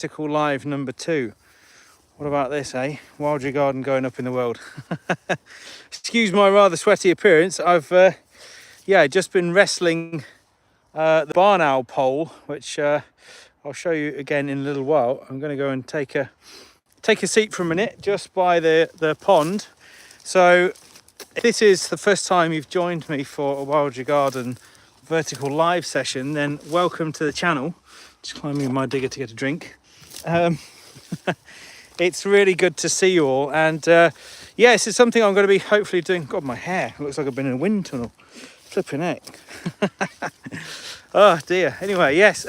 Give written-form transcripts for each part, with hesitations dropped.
Vertical live number 2. What about this, eh? Wild Your Garden going up in the world. Excuse my rather sweaty appearance. I've just been wrestling the barn owl pole, which I'll show you again in a little while. I'm going to go and take a seat for a minute just by the pond. So if this is the first time you've joined me for a Wild Your Garden vertical live session, then welcome to the channel. Just climbing in my digger to get a drink. It's really good to see you all, and this is something I'm going to be hopefully doing. God, my hair looks like I've been in a wind tunnel. Flipping heck. Oh dear. Anyway, yes,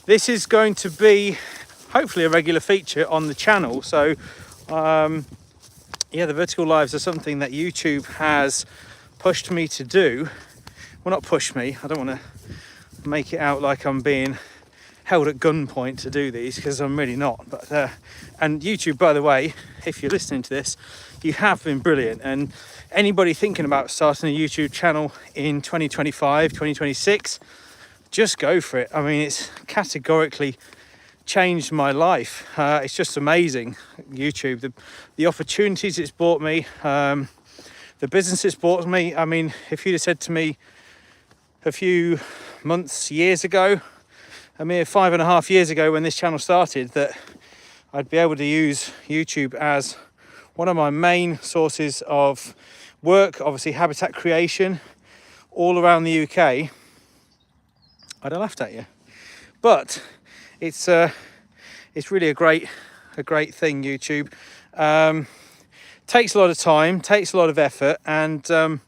this is going to be hopefully a regular feature on the channel. So the vertical lives are something that YouTube has pushed me to do. Well, not pushed me, I don't want to make it out like I'm being held at gunpoint to do these, because I'm really not. But and YouTube, by the way, if you're listening to this, you have been brilliant. And anybody thinking about starting a YouTube channel in 2025, 2026, just go for it. I mean, it's categorically changed my life. It's just amazing, YouTube, the opportunities it's brought me, the business it's brought me. I mean, if you'd have said to me a few months, years ago, a mere 5.5 years ago when this channel started, that I'd be able to use YouTube as one of my main sources of work, obviously habitat creation all around the UK, I'd have laughed at you. But it's really a great thing, YouTube. Takes a lot of time, takes a lot of effort, and don't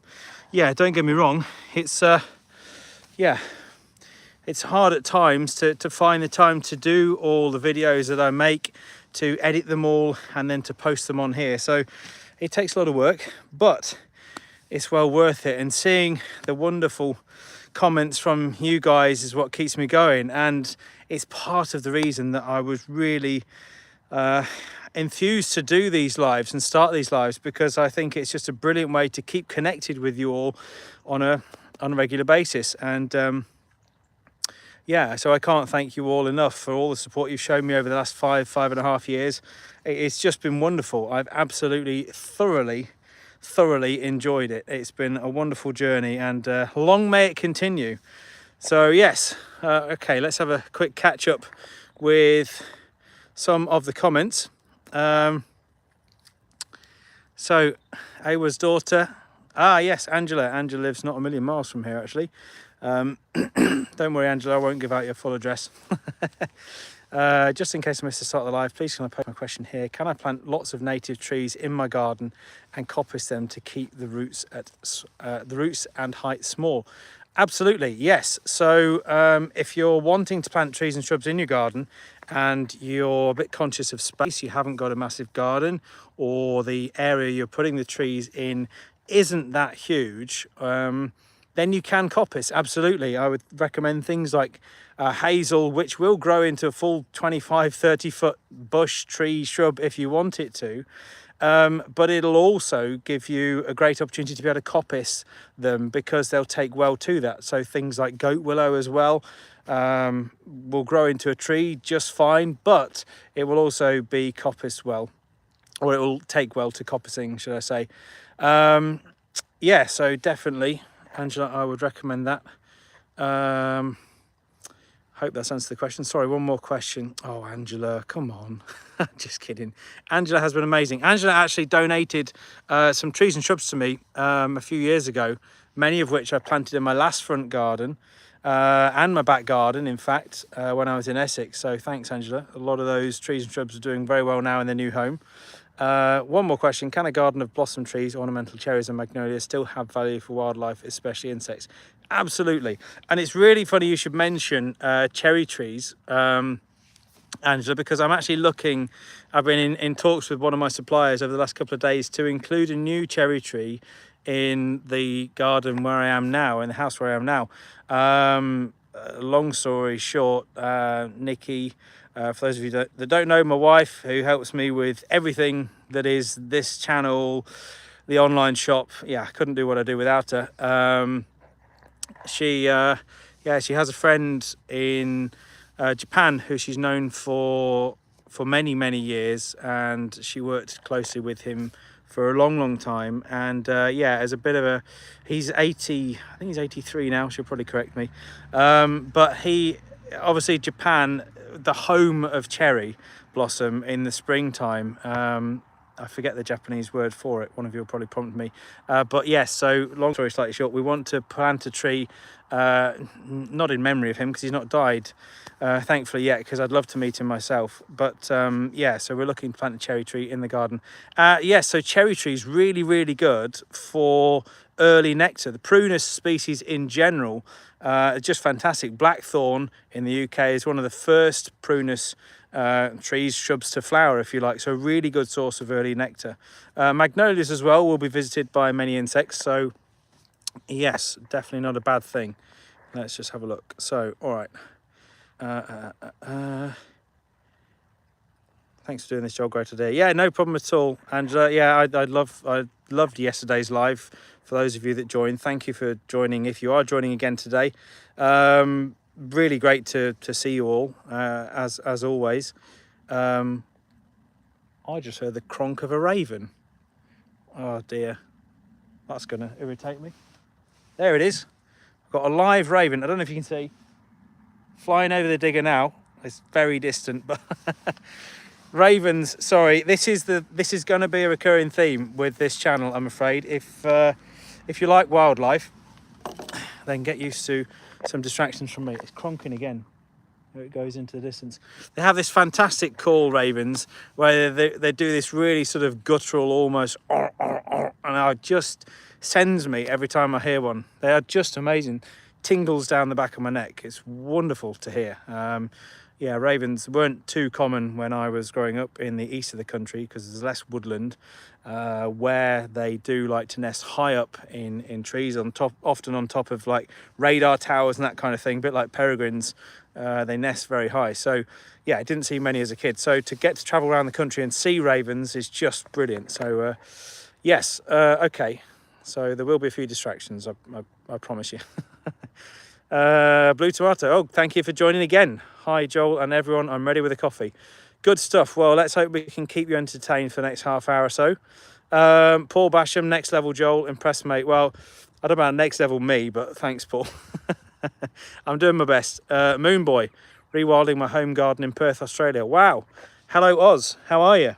get me wrong, it's hard at times to find the time to do all the videos that I make, to edit them all, and then to post them on here. So it takes a lot of work, but it's well worth it. And seeing the wonderful comments from you guys is what keeps me going. And it's part of the reason that I was really enthused to do these lives and start these lives, because I think it's just a brilliant way to keep connected with you all on a regular basis. And so I can't thank you all enough for all the support you've shown me over the last 5.5 years. It's just been wonderful. I've absolutely thoroughly enjoyed it. It's been a wonderful journey, and long may it continue. So yes, okay, let's have a quick catch up with some of the comments. So Awa's daughter, yes, Angela lives not a million miles from here, actually. Don't worry, Angela, I won't give out your full address. Just in case I missed the start of the live, please can I post my question here? Can I plant lots of native trees in my garden and coppice them to keep the roots and height small? Absolutely, yes. So if you're wanting to plant trees and shrubs in your garden and you're a bit conscious of space, you haven't got a massive garden, or the area you're putting the trees in isn't that huge, then you can coppice. Absolutely. I would recommend things like hazel, which will grow into a full 25-30 foot bush, tree, shrub if you want it to. But it'll also give you a great opportunity to be able to coppice them, because they'll take well to that. So things like goat willow as well will grow into a tree just fine, but it will also be coppiced well, or it will take well to coppicing, should I say. So definitely, Angela, I would recommend that. Hope that's answered the question. Sorry, one more question. Oh, Angela, come on. Just kidding. Angela has been amazing. Angela actually donated some trees and shrubs to me a few years ago, many of which I planted in my last front garden and my back garden, in fact, when I was in Essex. So thanks, Angela. A lot of those trees and shrubs are doing very well now in their new home. One more question. Can a garden of blossom trees, ornamental cherries and magnolias still have value for wildlife, especially insects? Absolutely. And it's really funny you should mention cherry trees, Angela, because I'm actually I've been in talks with one of my suppliers over the last couple of days to include a new cherry tree in the garden where I am now, in the house where I am now. Long story short, Nikki, for those of you that don't know, my wife, who helps me with everything that is this channel, the online shop, I couldn't do what I do without her. She has a friend in Japan, who she's known for many years, and she worked closely with him for a long time. And yeah, as a bit of a, he's 80, I think he's 83 now, she'll probably correct me, but he obviously, Japan, the home of cherry blossom in the springtime. I forget the Japanese word for it. One of you will probably prompt me. But yes, so long story slightly short, we want to plant a tree, not in memory of him because he's not died, thankfully, yet, because I'd love to meet him myself. But yeah, so we're looking to plant a cherry tree in the garden. Yeah, so cherry trees really good for early nectar. The prunus species in general are just fantastic. Blackthorn in the UK is one of the first prunus trees, shrubs to flower, if you like, so really good source of early nectar. Magnolias as well will be visited by many insects, so yes, definitely not a bad thing. Let's just have a look. So all right, thanks for doing this, Joel. Great today. Yeah, no problem at all. And yeah, I loved yesterday's live. For those of you that joined, thank you for joining. If you are joining again today, really great to see you all, as always. I just heard the cronk of a raven. Oh dear, that's gonna irritate me. There it is. I've got a live raven. I don't know if you can see, flying over the digger now. It's very distant, but ravens, sorry, this is going to be a recurring theme with this channel, I'm afraid. If you like wildlife, then get used to some distractions from me. It's cronking again. There it goes into the distance. They have this fantastic call, ravens, where they do this really sort of guttural, almost, and it just sends me every time I hear one. They are just amazing. Tingles down the back of my neck. It's wonderful to hear. Yeah, ravens weren't too common when I was growing up in the east of the country because there's less woodland, where they do like to nest high up in trees, on top, often on top of like radar towers and that kind of thing, a bit like peregrines. They nest very high. So yeah, I didn't see many as a kid. So to get to travel around the country and see ravens is just brilliant. So yes, okay. So there will be a few distractions, I promise you. Blue Tomato, oh, thank you for joining again. Hi, Joel and everyone. I'm ready with a coffee. Good stuff. Well, let's hope we can keep you entertained for the next half hour or so. Paul Basham, next level, Joel. Impressed, mate. Well, I don't know about next level me, but thanks, Paul. I'm doing my best. Moon Boy, rewilding my home garden in Perth, Australia. Wow. Hello, Oz. How are you?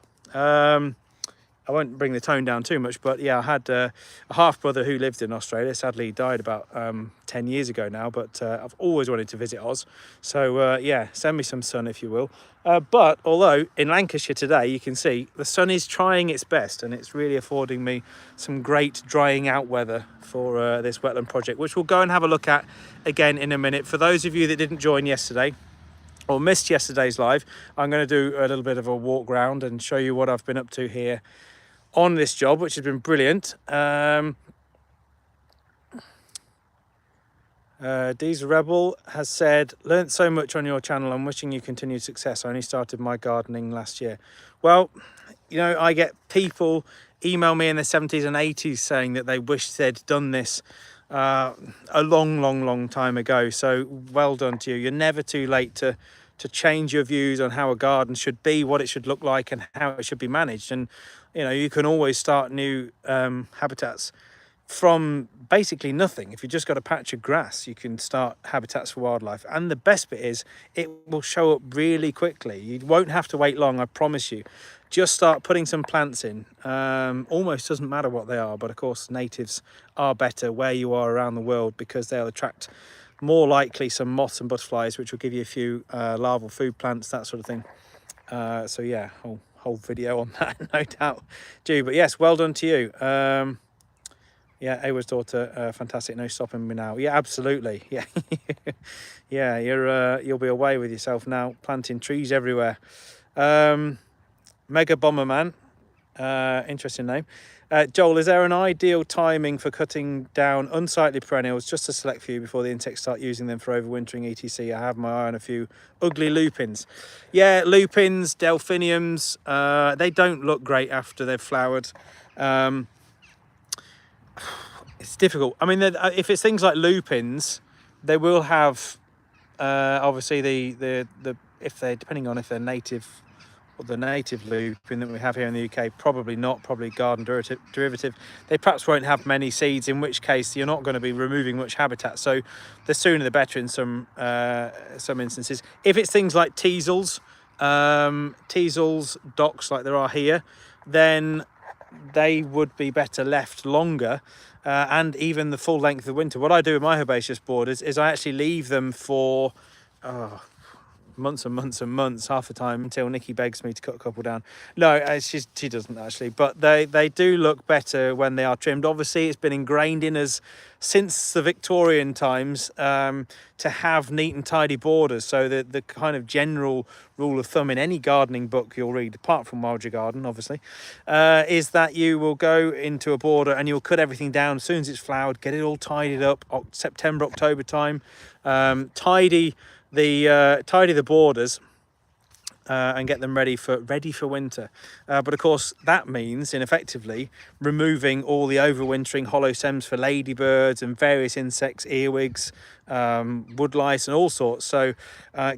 I won't bring the tone down too much, but yeah, I had a half-brother who lived in Australia. Sadly, he died about 10 years ago now, but I've always wanted to visit Oz. So yeah, send me some sun if you will. But although in Lancashire today, you can see the sun is trying its best and it's really affording me some great drying out weather for this wetland project, which we'll go and have a look at again in a minute. For those of you that didn't join yesterday, or missed yesterday's live, I'm going to do a little bit of a walk round and show you what I've been up to here on this job, which has been brilliant. Diesel Rebel has said, learnt so much on your channel. I'm wishing you continued success. I only started my gardening last year. Well, you know, I get people email me in the 70s and 80s saying that they wish they'd done this a long time ago. So well done to you. You're never too late to change your views on how a garden should be, what it should look like, and how it should be managed. And you know, you can always start new habitats from basically nothing. If you've just got a patch of grass, you can start habitats for wildlife. And the best bit is it will show up really quickly. You won't have to wait long, I promise you. Just start putting some plants in. Almost doesn't matter what they are, but of course natives are better where you are around the world because they'll attract more likely some moths and butterflies, which will give you a few larval food plants, that sort of thing. So yeah, whole video on that, no doubt due. But yes, well done to you. Yeah, Awa's daughter, fantastic. No stopping me now. Yeah, absolutely. Yeah, yeah. You'll be away with yourself now, planting trees everywhere. Mega Bomberman, interesting name. Joel, is there an ideal timing for cutting down unsightly perennials, just a select few before the insects start using them for overwintering, etc? I have my eye on a few ugly lupins. Yeah, lupins, delphiniums, they don't look great after they've flowered. It's difficult. I mean, if it's things like lupins, they will have Obviously, the if they're depending on if they're native or the native lupin that we have here in the UK, probably not, probably garden derivative. They perhaps won't have many seeds, in which case you're not going to be removing much habitat. So the sooner the better in some instances. If it's things like teasels, docks like there are here, then they would be better left longer. And even the full length of winter. What I do with my herbaceous borders is I actually leave them for months and months and months, half the time, until Nikki begs me to cut a couple down. No, she doesn't actually, but they do look better when they are trimmed. Obviously, it's been ingrained in us since the Victorian times to have neat and tidy borders. So the kind of general rule of thumb in any gardening book you'll read, apart from Wild Your Garden, obviously, is that you will go into a border and you'll cut everything down as soon as it's flowered, get it all tidied up, September, October time, tidy the borders and get them ready for winter. But of course, that means effectively removing all the overwintering hollow stems for ladybirds and various insects, earwigs, woodlice and all sorts. So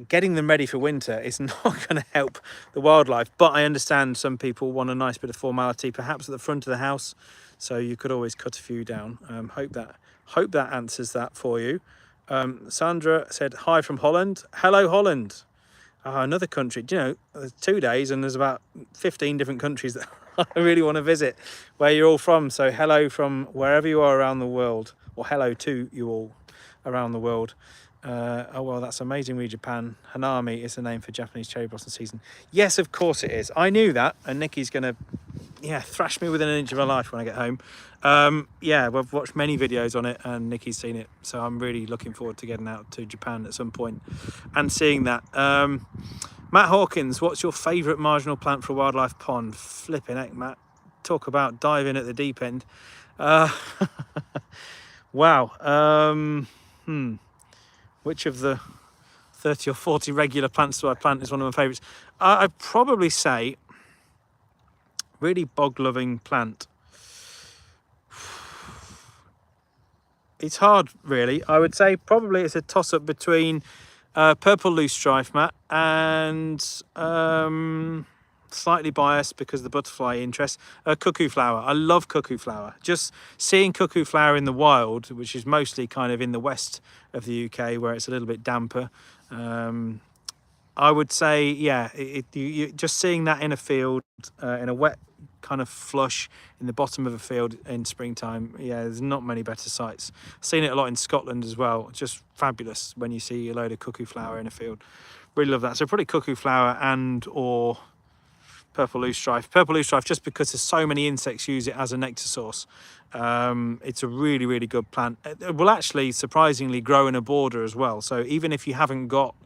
getting them ready for winter is not going to help the wildlife. But I understand some people want a nice bit of formality, perhaps at the front of the house. So you could always cut a few down. Hope that answers that for you. Sandra said, hi from Holland. Hello, Holland. Another country. Do you know, there's 2 days and there's about 15 different countries that I really want to visit where you're all from. So hello from wherever you are around the world, or hello to you all around the world. Oh, well, that's amazingly Japan. Hanami is the name for Japanese cherry blossom season. Yes, of course it is. I knew that, and Nikki's going to thrash me within an inch of her life when I get home. We've watched many videos on it and Nikki's seen it, so I'm really looking forward to getting out to Japan at some point and seeing that. Matt Hawkins, what's your favourite marginal plant for a wildlife pond? Flipping heck, Matt. Talk about diving at the deep end. Wow. Which of the 30 or 40 regular plants do I plant is one of my favourites? I'd probably say really bog-loving plant. It's hard, really. I would say probably it's a toss-up between purple loosestrife, Matt, and slightly biased because of the butterfly interest, cuckoo flower. I love cuckoo flower. Just seeing cuckoo flower in the wild, which is mostly kind of in the west of the UK where it's a little bit damper, I would say, you just seeing that in a field, in a wet kind of flush in the bottom of a field in springtime, there's not many better sights. Seen it a lot in Scotland as well. Just fabulous when you see a load of cuckoo flower in a field. Really love that. So probably cuckoo flower and or purple loosestrife, just because there's so many insects use it as a nectar source. It's a really, really good plant. It will actually surprisingly grow in a border as well. So even if you haven't got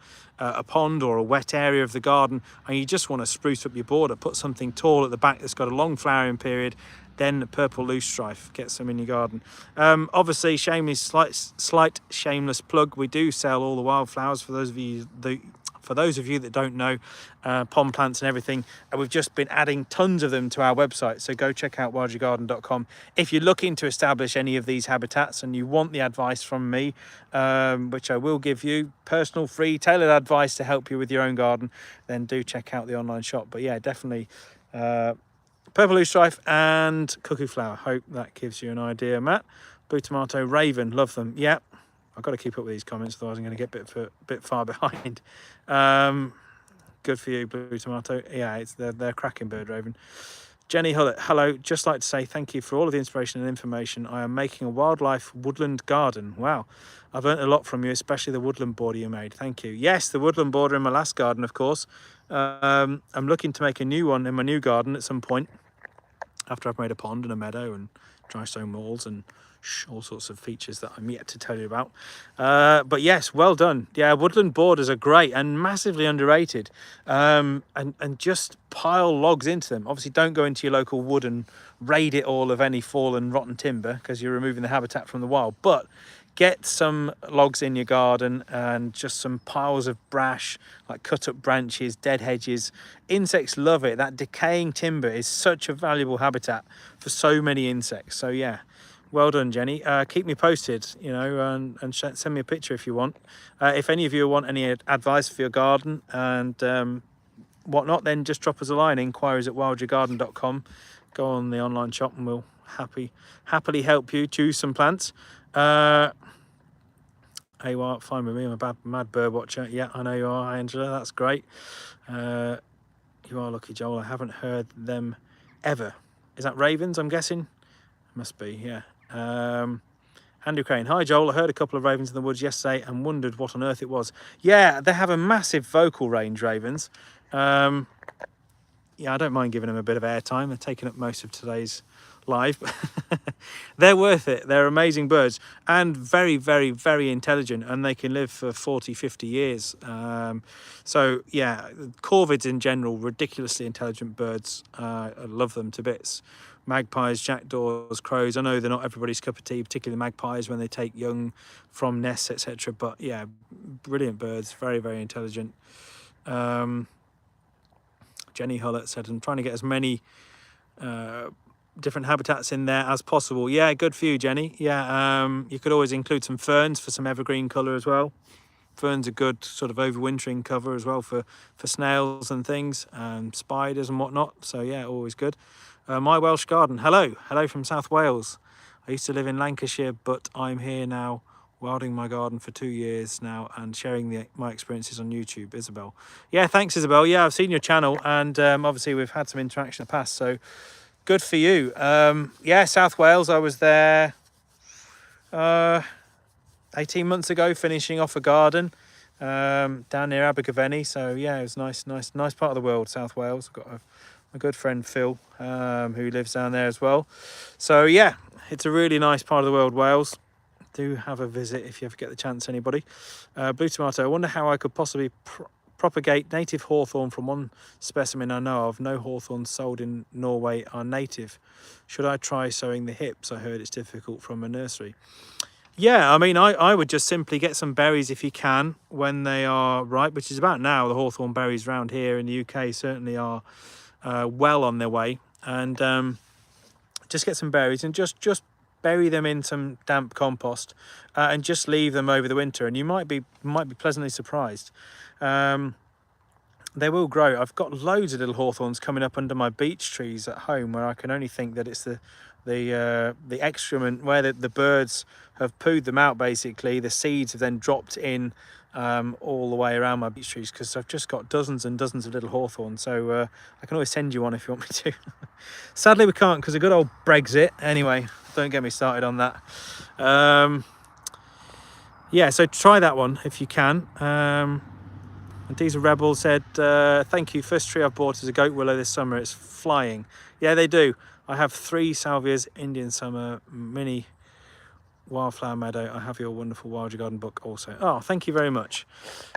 a pond or a wet area of the garden and you just want to spruce up your border, put something tall at the back that's got a long flowering period, then purple loosestrife, get some in your garden. Obviously, slight shameless plug, we do sell all the wildflowers for those of you that don't know, pond plants and everything, and we've just been adding tons of them to our website, so go check out wildyourgarden.com if you're looking to establish any of these habitats and you want the advice from me, which I will give you, personal, free, tailored advice to help you with your own garden. Then do check out the online shop. But yeah, definitely purple loosestrife and cuckoo flower. Hope that gives you an idea, Matt. Blue tomato, raven, love them. Yeah, I've got to keep up with these comments, otherwise I'm going to get a bit far behind. Good for you, blue tomato. Yeah, they're cracking bird, raven. Jenny Hullett, hello. Just like to say thank you for all of the inspiration and information. I am making a wildlife woodland garden. Wow, I've learnt a lot from you, especially the woodland border you made. Thank you. Yes, the woodland border in my last garden, of course. I'm looking to make a new one in my new garden at some point, after I've made a pond and a meadow and dry stone walls and all sorts of features that I'm yet to tell you about. But yes, well done. Yeah, woodland borders are great and massively underrated. And just pile logs into them. Obviously, don't go into your local wood and raid it all of any fallen rotten timber, because you're removing the habitat from the wild. But get some logs in your garden and just some piles of brash, like cut up branches, dead hedges. Insects love it. That decaying timber is such a valuable habitat for so many insects. So yeah, well done, Jenny. Keep me posted, you know, and send me a picture if you want. If any of you want any advice for your garden and whatnot, then just drop us a line, enquiries@wildyourgarden.com. Go on the online shop and we'll happily help you choose some plants. Hey, well, fine with me. I'm a mad bird watcher. Yeah, I know you are, Angela. That's great. You are lucky, Joel. I haven't heard them ever. Is that ravens, I'm guessing? Must be, yeah. Andrew Crane. Hi, Joel. I heard a couple of ravens in the woods yesterday and wondered what on earth it was. Yeah, they have a massive vocal range, ravens. Yeah, I don't mind giving them a bit of airtime. They're taking up most of today's live. They're worth it. They're amazing birds and very, very, very intelligent, and they can live for 40, 50 years. So yeah, corvids in general, ridiculously intelligent birds. I love them to bits. Magpies, jackdaws, crows. I know they're not everybody's cup of tea, particularly the magpies when they take young from nests, etc. But yeah, brilliant birds, very, very intelligent. Jenny Hullett said, I'm trying to get as many different habitats in there as possible. Yeah, good for you, Jenny. Yeah, you could always include some ferns for some evergreen colour as well. Ferns are good sort of overwintering cover as well for snails and things, spiders and whatnot. So yeah, always good. My Welsh garden. Hello from South Wales. I used to live in Lancashire, but I'm here now, wilding my garden for 2 years now and sharing my experiences on YouTube. Isabel. Yeah, thanks, Isabel. Yeah, I've seen your channel, and obviously we've had some interaction in the past, so good for you. Yeah, South Wales. I was there 18 months ago, finishing off a garden down near Abergavenny. So yeah, it was nice part of the world, South Wales. I've got a good friend Phil who lives down there as well. So yeah, it's a really nice part of the world, Wales. Do have a visit if you ever get the chance, anybody. Blue Tomato. I wonder how I could possibly propagate native hawthorn from one specimen I know of. No hawthorns sold in Norway are native. Should I try sowing the hips? I heard it's difficult from a nursery. Yeah, I mean, I would just simply get some berries if you can when they are ripe, which is about now. The hawthorn berries around here in the UK certainly are well on their way. And just get some berries and just bury them in some damp compost and just leave them over the winter, and you might be pleasantly surprised. They will grow. I've got loads of little hawthorns coming up under my beech trees at home, where I can only think that it's the excrement where the birds have pooed them out. Basically, the seeds have then dropped in all the way around my beech trees, because I've just got dozens and dozens of little hawthorns. So I can always send you one if you want me to. Sadly we can't, because of good old Brexit. Anyway, don't get me started on that. Yeah, so try that one if you can. And Diesel Rebel said, thank you, first tree I've bought is a goat willow this summer. It's flying. Yeah, they do. I have 3 salvias, Indian summer, mini wildflower meadow. I have your wonderful Wild Your Garden book also. Oh, thank you very much.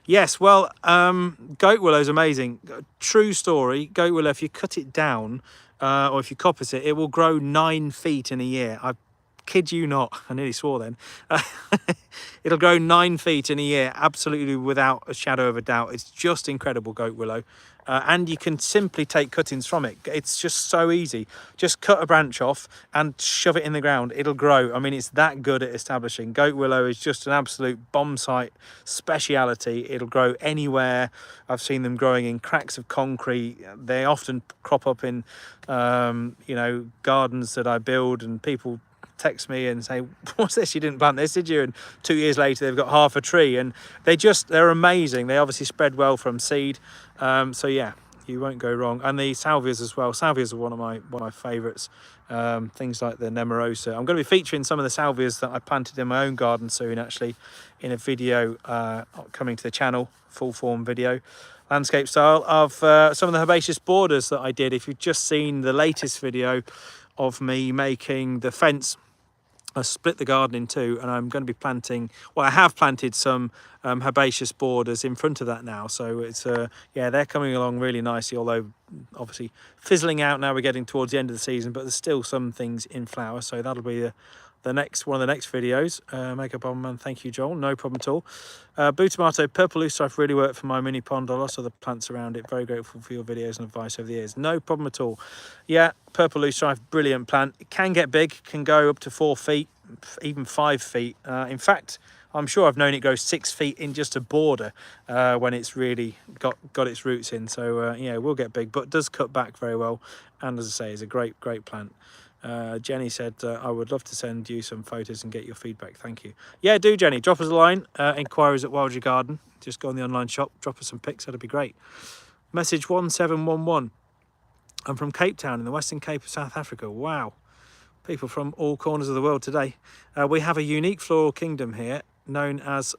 Yes, well, goat willow is amazing. True story. Goat willow, if you cut it down or if you coppice it, it will grow 9 feet in a year. I kid you not. I nearly swore then. It'll grow 9 feet in a year, absolutely without a shadow of a doubt. It's just incredible, goat willow. And you can simply take cuttings from it. It's just so easy. Just cut a branch off and shove it in the ground. It'll grow. I mean, it's that good at establishing. Goat willow is just an absolute bomb site speciality. It'll grow anywhere. I've seen them growing in cracks of concrete. They often crop up in, you know, gardens that I build, and people text me and say, what's this, you didn't plant this, did you? And 2 years later they've got half a tree, and they're amazing. They obviously spread well from seed. So yeah, you won't go wrong. And the salvias as well. Salvias are one of my favorites. Things like the Nemorosa. I'm going to be featuring some of the salvias that I planted in my own garden soon, actually, in a video coming to the channel, full form video, landscape style, of some of the herbaceous borders that I did. If you've just seen the latest video of me making the fence, I split the garden in 2, and I'm going to be planting, well, I have planted some herbaceous borders in front of that now. So it's yeah, they're coming along really nicely, although obviously fizzling out now. We're getting towards the end of the season, but there's still some things in flower, so that'll be one of the next videos. Make up on man. Thank you, Joel. No problem at all. Blue tomato, purple loosestrife really worked for my mini pond. I lost other plants around it. Very grateful for your videos and advice over the years. No problem at all. Yeah, purple loosestrife, brilliant plant. It can get big, can go up to 4 feet, even 5 feet. In fact, I'm sure I've known it go 6 feet in just a border when it's really got its roots in. So yeah, it will get big, but does cut back very well. And as I say, is a great plant. Jenny said, I would love to send you some photos and get your feedback. Thank you. Yeah, do, Jenny. Drop us a line. Enquiries at Wildflowers Garden. Just go on the online shop. Drop us some pics. That'd be great. Message 1711. I'm from Cape Town in the Western Cape of South Africa. Wow. People from all corners of the world today. We have a unique floral kingdom here known as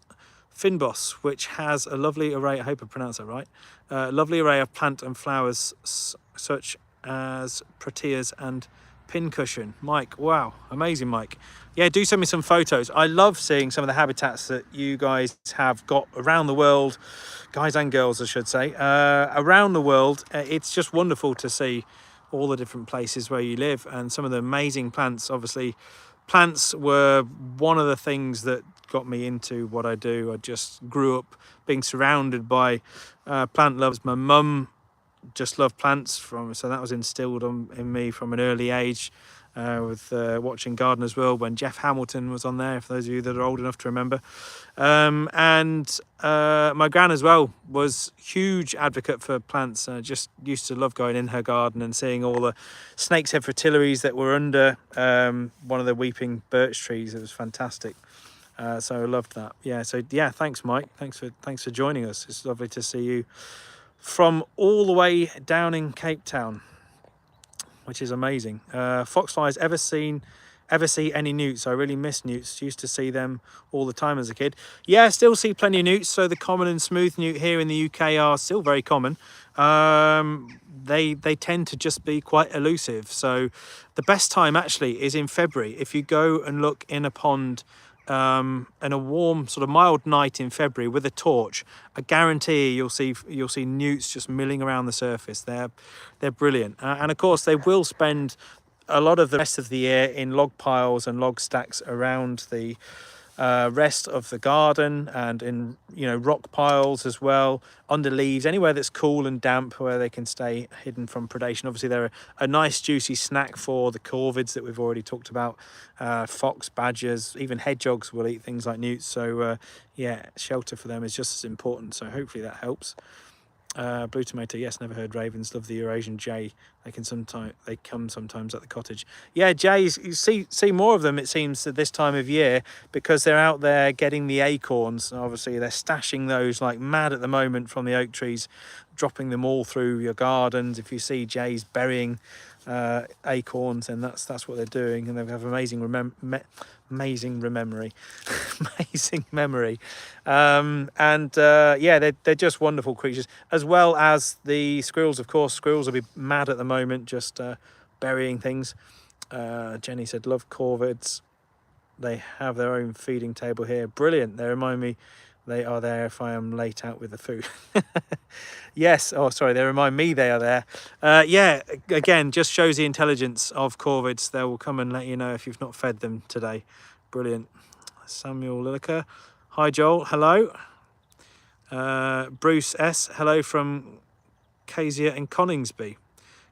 Fynbos, which has a lovely array, I hope I pronounced that right, lovely array of plant and flowers such as proteas and pincushion. Mike, wow, amazing, Mike. Yeah, do send me some photos. I love seeing some of the habitats that you guys have got around the world, guys and girls I should say, around the world. It's just wonderful to see all the different places where you live and some of the amazing plants. Obviously plants were one of the things that got me into what I do. I just grew up being surrounded by plant lovers. My mum just loved plants, so that was instilled in me from an early age with watching Gardener's World when Jeff Hamilton was on there, for those of you that are old enough to remember. And my gran as well was huge advocate for plants. Just used to love going in her garden and seeing all the snake's head fritillaries that were under one of the weeping birch trees. It was fantastic. So I loved that. Yeah, so yeah, thanks Mike, thanks for joining us. It's lovely to see you from all the way down in Cape Town, which is amazing. Foxflies, ever see any newts? I really miss newts. Used to see them all the time as a kid. Yeah, still see plenty of newts. So the common and smooth newt here in the UK are still very common. They tend to just be quite elusive. So the best time actually is in February. If you go and look in a pond and a warm sort of mild night in February with a torch, I guarantee you'll see newts just milling around the surface. They're brilliant, and of course they will spend a lot of the rest of the year in log piles and log stacks around the rest of the garden, and in rock piles as well, under leaves, anywhere that's cool and damp where they can stay hidden from predation. Obviously they're a nice juicy snack for the corvids that we've already talked about. Fox, badgers, even hedgehogs will eat things like newts. So yeah, shelter for them is just as important, so hopefully that helps. Blue tomato, yes, never heard ravens. Love the Eurasian jay. They come sometimes at the cottage. Yeah, jays, you see more of them, it seems, at this time of year, because they're out there getting the acorns. Obviously they're stashing those like mad at the moment from the oak trees, dropping them all through your gardens. If you see jays burying acorns, and that's what they're doing, and they have amazing memory. Amazing memory. Yeah, they're just wonderful creatures, as well as the squirrels. Of course, squirrels will be mad at the moment, just burying things. Jenny said, love corvids. They have their own feeding table here. Brilliant. They remind me they are there if I am late out with the food. Yes. Oh, sorry. They remind me they are there. Yeah, again, just shows the intelligence of corvids. They will come and let you know if you've not fed them today. Brilliant. Samuel Lilliker. Hi, Joel. Hello. Bruce S. Hello from Kezia and Coningsby.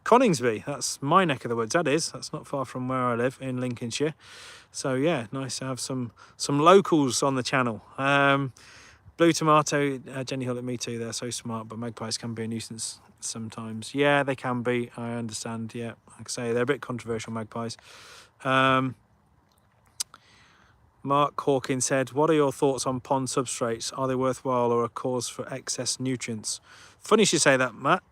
Coningsby, that's my neck of the woods. That's not far from where I live in Lincolnshire. So yeah, nice to have some locals on the channel. Blue tomato, Jenny Hull at me too. They're so smart, but magpies can be a nuisance sometimes. Yeah, they can be. I understand. Yeah, like I say, they're a bit controversial, magpies. Mark Hawkins said, what are your thoughts on pond substrates? Are they worthwhile or a cause for excess nutrients? Funny you should say that, Matt.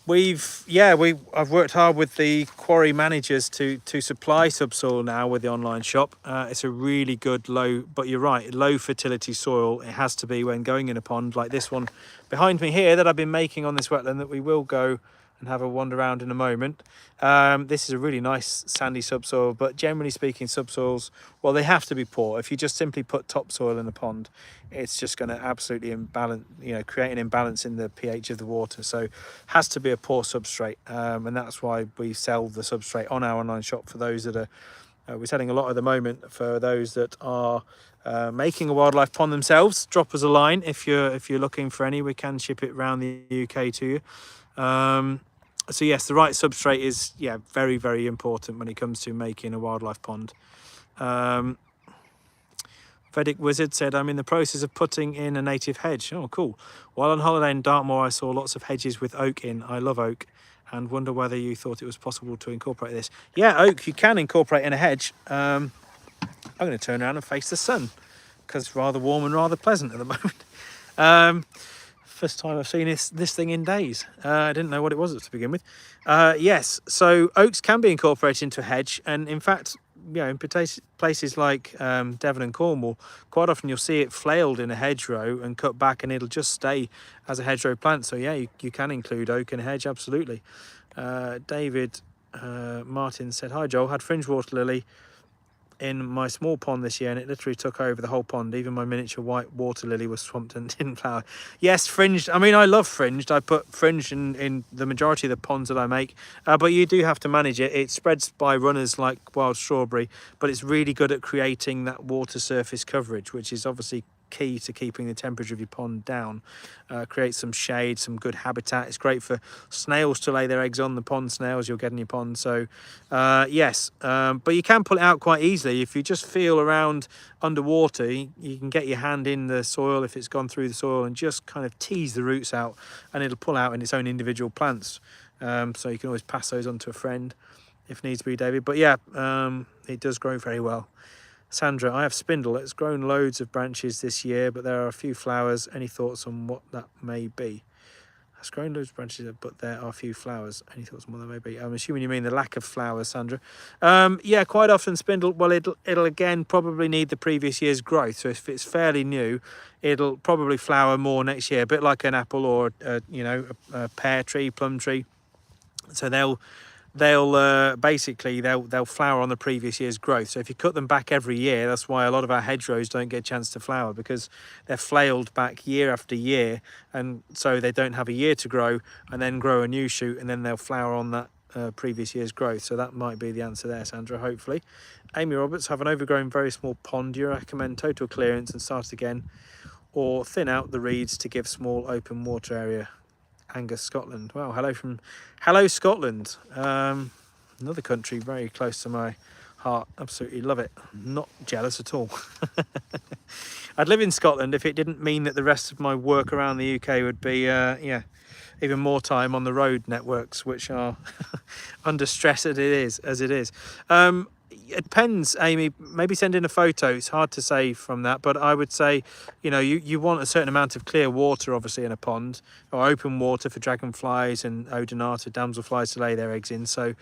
I've worked hard with the quarry managers to supply subsoil now with the online shop. It's a really good but you're right, low fertility soil. It has to be when going in a pond like this one behind me here that I've been making on this wetland, that we will go and have a wander around in a moment. This is a really nice sandy subsoil, but generally speaking, subsoils, well, they have to be poor. If you just simply put topsoil in a pond, it's just going to absolutely create an imbalance in the pH of the water. So has to be a poor substrate, and that's why we sell the substrate on our online shop for those that are We're selling a lot at the moment for those that are making a wildlife pond themselves. Drop us a line if you're looking for any. We can ship it around the UK to you. So yes, the right substrate is very, very important when it comes to making a wildlife pond. Vedic Wizard said, I'm in the process of putting in a native hedge. Oh, cool. While on holiday in Dartmoor, I saw lots of hedges with oak in. I love oak and wonder whether you thought it was possible to incorporate this. Yeah, oak you can incorporate in a hedge. I'm going to turn around and face the sun because it's rather warm and rather pleasant at the moment. First time I've seen this thing in days. I didn't know what it was to begin with. Yes, so oaks can be incorporated into a hedge, and in fact, in places like Devon and Cornwall, quite often you'll see it flailed in a hedgerow and cut back, and it'll just stay as a hedgerow plant. So yeah, you can include oak in a hedge, absolutely. David Martin said, hi Joel, had fringe water lily in my small pond this year and it literally took over the whole pond. Even my miniature white water lily was swamped and didn't flower. Yes, fringed. I mean, I love fringed. I put fringe in the majority of the ponds that I make, but you do have to manage it. It spreads by runners like wild strawberry, but it's really good at creating that water surface coverage, which is obviously key to keeping the temperature of your pond down. Create some shade, some good habitat. It's great for snails to lay their eggs on, the pond snails you'll get in your pond. So yes, but you can pull it out quite easily if you just feel around underwater. You can get your hand in the soil if it's gone through the soil and just kind of tease the roots out, and it'll pull out in its own individual plants. So you can always pass those on to a friend if needs be, David. But yeah, it does grow very well. Sandra, I have spindle. It's grown loads of branches this year, but there are a few flowers. Any thoughts on what that may be? It's grown loads of branches, but there are a few flowers. Any thoughts on what that may be? I'm assuming you mean the lack of flowers, Sandra. Yeah, quite often spindle, well, it'll again probably need the previous year's growth. So if it's fairly new, it'll probably flower more next year, a bit like an apple or a pear tree, plum tree. So they'll basically flower on the previous year's growth. So if you cut them back every year, that's why a lot of our hedgerows don't get a chance to flower, because they're flailed back year after year, and so they don't have a year to grow and then grow a new shoot, and then they'll flower on that previous year's growth. So that might be the answer there, Sandra, hopefully. Amy Roberts, have an overgrown very small pond. Do you recommend total clearance and start again, or thin out the reeds to give small open water area? Angus, Scotland. Wow, hello Scotland. Another country very close to my heart. Absolutely love it. Not jealous at all. I'd live in Scotland if it didn't mean that the rest of my work around the UK would be even more time on the road networks, which are under stress as it is. It depends, Amy. Maybe send in a photo. It's hard to say from that, but I would say, you want a certain amount of clear water, obviously, in a pond, or open water for dragonflies and odonata, damselflies to lay their eggs in. So,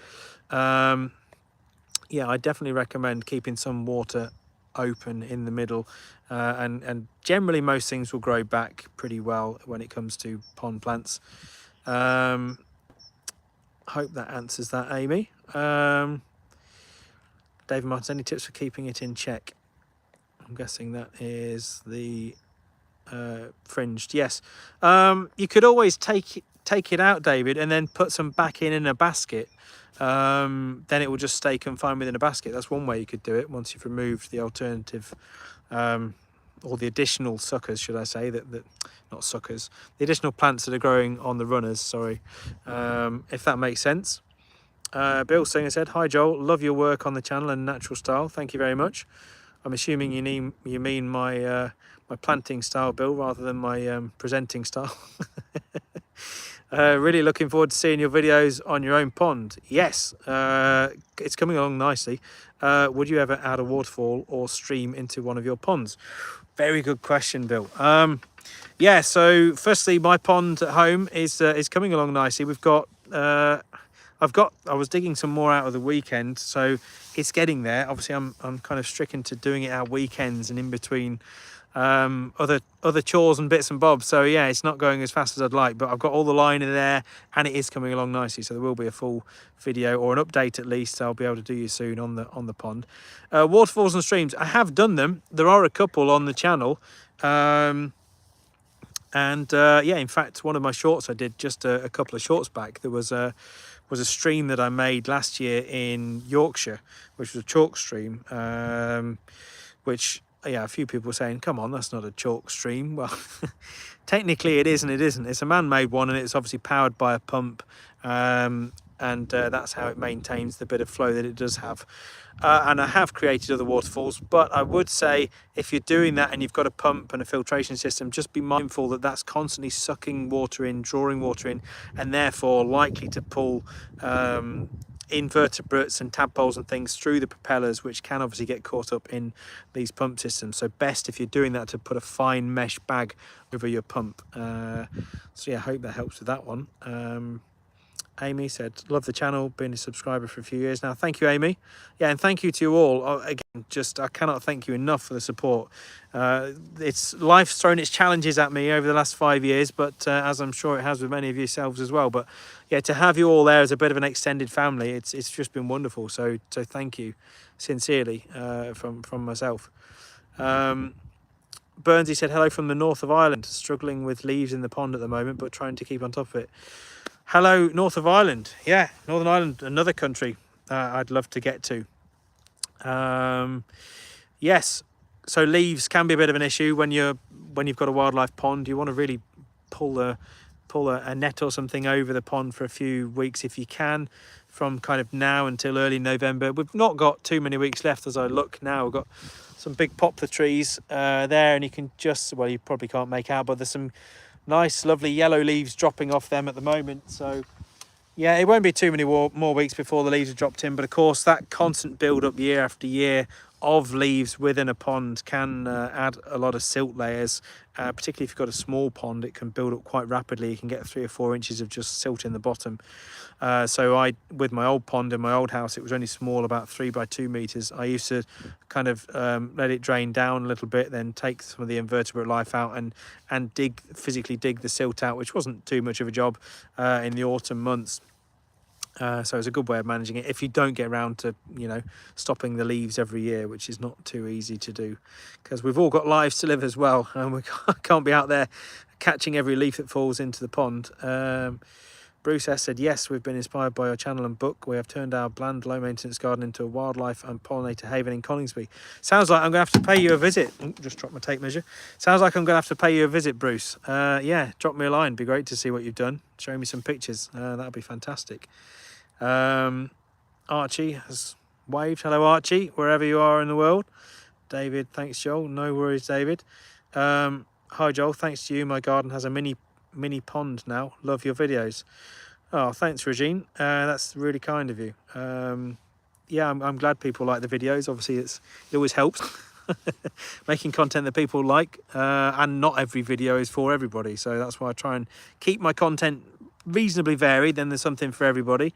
yeah, I definitely recommend keeping some water open in the middle, and generally most things will grow back pretty well when it comes to pond plants. Hope that answers that, Amy. David Martins, any tips for keeping it in check? I'm guessing that is the fringed. Yes. You could always take it out, David, and then put some back in a basket. Then it will just stay confined within a basket. That's one way you could do it once you've removed the alternative, or the additional suckers, should I say, that not suckers, the additional plants that are growing on the runners, sorry, if that makes sense. Bill Singer said, hi Joel, love your work on the channel and natural style. Thank you very much. I'm assuming you mean my my planting style, Bill, rather than my presenting style. Really looking forward to seeing your videos on your own pond. Yes, it's coming along nicely. Would you ever add a waterfall or stream into one of your ponds? Very good question, Bill. Yeah, so firstly, my pond at home is coming along nicely. We've got I was digging some more out of the weekend, so it's getting there. Obviously, I'm kind of stricken to doing it at weekends and in between other chores and bits and bobs. So yeah, it's not going as fast as I'd like, but I've got all the line in there and it is coming along nicely. So there will be a full video, or an update at least, I'll be able to do you soon on the pond. Waterfalls and streams, I have done them. There are a couple on the channel. Yeah, in fact, one of my shorts I did just a couple of shorts back, there was was a stream that I made last year in Yorkshire, which was a chalk stream, which, yeah, a few people were saying, come on, that's not a chalk stream. Well, technically it is and it isn't. It's a man-made one, and it's obviously powered by a pump, and that's how it maintains the bit of flow that it does have. And I have created other waterfalls, but I would say if you're doing that and you've got a pump and a filtration system, just be mindful that that's constantly sucking water in, drawing water in, and therefore likely to pull invertebrates and tadpoles and things through the propellers, which can obviously get caught up in these pump systems. So best, if you're doing that, to put a fine mesh bag over your pump. So yeah, I hope that helps with that one. Amy said, love the channel, been a subscriber for a few years now. Thank you, Amy. Yeah, and thank you to you all. Again, just I cannot thank you enough for the support. It's life's thrown its challenges at me over the last 5 years, but as I'm sure it has with many of yourselves as well. But yeah, to have you all there as a bit of an extended family, it's just been wonderful. So thank you sincerely from myself. Burnsy said, hello from the north of Ireland, struggling with leaves in the pond at the moment, but trying to keep on top of it. Hello, north of Ireland. Yeah, Northern Ireland, another country I'd love to get to. Yes, so leaves can be a bit of an issue when you've got a wildlife pond. You want to really pull a net or something over the pond for a few weeks if you can, from kind of now until early November. We've not got too many weeks left as I look now. We've got some big poplar trees there, and you can just, well, you probably can't make out, but there's some nice lovely yellow leaves dropping off them at the moment. So yeah, it won't be too many more weeks before the leaves are dropped in, but of course that constant build up year after year of leaves within a pond can add a lot of silt layers, particularly if you've got a small pond. It can build up quite rapidly. You can get 3 or 4 inches of just silt in the bottom. So with my old pond in my old house, it was only small, about 3 by 2 meters. I used to kind of let it drain down a little bit, then take some of the invertebrate life out and physically dig the silt out, which wasn't too much of a job in the autumn months. So it's a good way of managing it if you don't get around to, stopping the leaves every year, which is not too easy to do, because we've all got lives to live as well, and we can't be out there catching every leaf that falls into the pond. Bruce S said, yes, we've been inspired by your channel and book. We have turned our bland, low-maintenance garden into a wildlife and pollinator haven in Coningsby. Sounds like I'm going to have to pay you a visit. Just dropped my tape measure. Sounds like I'm going to have to pay you a visit, Bruce. Yeah, drop me a line. Be great to see what you've done. Show me some pictures. That'll be fantastic. Archie has waved. Hello, Archie, wherever you are in the world. David, thanks, Joel. No worries, David. Hi, Joel. Thanks to you, my garden has a mini pond now. Love your videos. Oh, thanks, Regine. That's really kind of you. Yeah, I'm glad people like the videos. Obviously, it always helps making content that people like, and not every video is for everybody. So that's why I try and keep my content reasonably varied. Then there's something for everybody.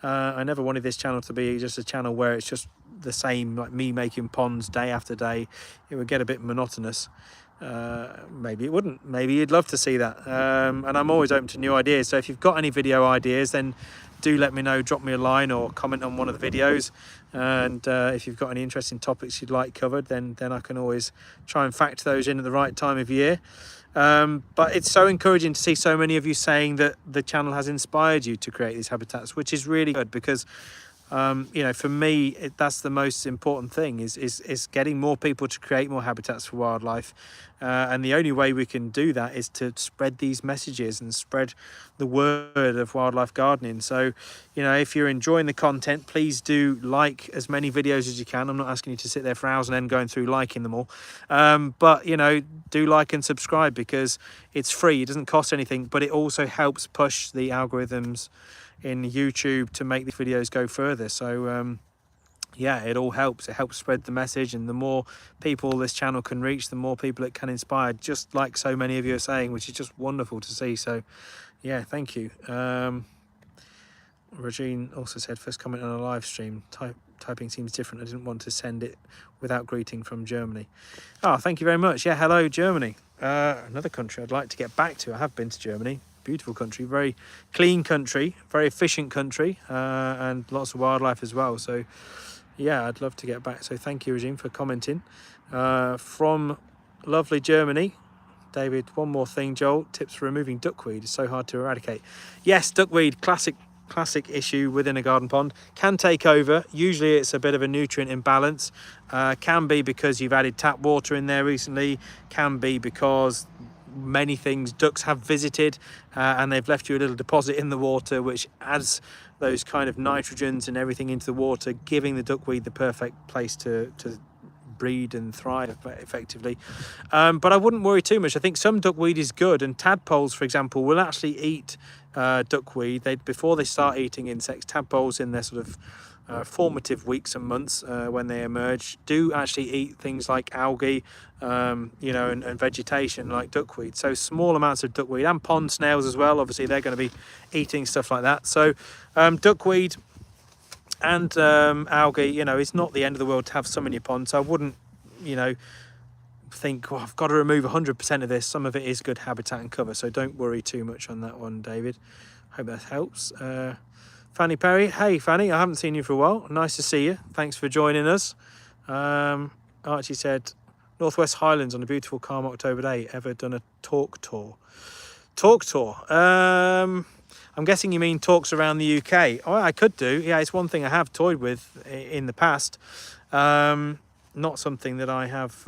I never wanted this channel to be just a channel where it's just the same, like me making ponds day after day. It would get a bit monotonous. Maybe it wouldn't. Maybe you'd love to see that. And I'm always open to new ideas. So if you've got any video ideas, then do let me know. Drop me a line or comment on one of the videos. And if you've got any interesting topics you'd like covered, then I can always try and factor those in at the right time of year. But it's so encouraging to see so many of you saying that the channel has inspired you to create these habitats, which is really good, because for me, that's the most important thing is getting more people to create more habitats for wildlife. And the only way we can do that is to spread these messages and spread the word of wildlife gardening. So, if you're enjoying the content, please do like as many videos as you can. I'm not asking you to sit there for hours and then going through liking them all. But, do like and subscribe, because it's free. It doesn't cost anything, but it also helps push the algorithms in YouTube to make these videos go further. So yeah, it all helps. It helps spread the message, and the more people this channel can reach, the more people it can inspire, just like so many of you are saying, which is just wonderful to see. So yeah, thank you. Regine also said, first comment on a live stream, typing seems different. I didn't want to send it without greeting from Germany. Oh, thank you very much. Yeah, hello, Germany. Another country I'd like to get back to. I have been to Germany. Beautiful country, very clean country, very efficient country, and lots of wildlife as well. So yeah, I'd love to get back. So thank you, Regine, for commenting. From lovely Germany, David, one more thing, Joel, tips for removing duckweed is so hard to eradicate. Yes, duckweed, classic classic issue within a garden pond. Can take over. Usually it's a bit of a nutrient imbalance. Can be because you've added tap water in there recently. Can be because many things ducks have visited and they've left you a little deposit in the water, which adds those kind of nitrogens and everything into the water, giving the duckweed the perfect place to breed and thrive effectively. But I wouldn't worry too much. I think some duckweed is good, and tadpoles, for example, will actually eat duckweed. Before they start eating insects, tadpoles in their sort of formative weeks and months when they emerge do actually eat things like algae, you know, and vegetation like duckweed. So small amounts of duckweed, and pond snails as well, obviously they're going to be eating stuff like that. So duckweed and algae, you know, it's not the end of the world to have some in your pond. So I wouldn't, you know, think, well, I've got to remove 100% of this. Some of it is good habitat and cover, so don't worry too much on that one, David. Hope that helps. Fanny Perry, hey Fanny, I haven't seen you for a while. Nice to see you. Thanks for joining us. Archie said, Northwest Highlands on a beautiful calm October day. Ever done a talk tour? Talk tour. I'm guessing you mean talks around the UK. Oh, I could do. Yeah, it's one thing I have toyed with in the past. Not something that I have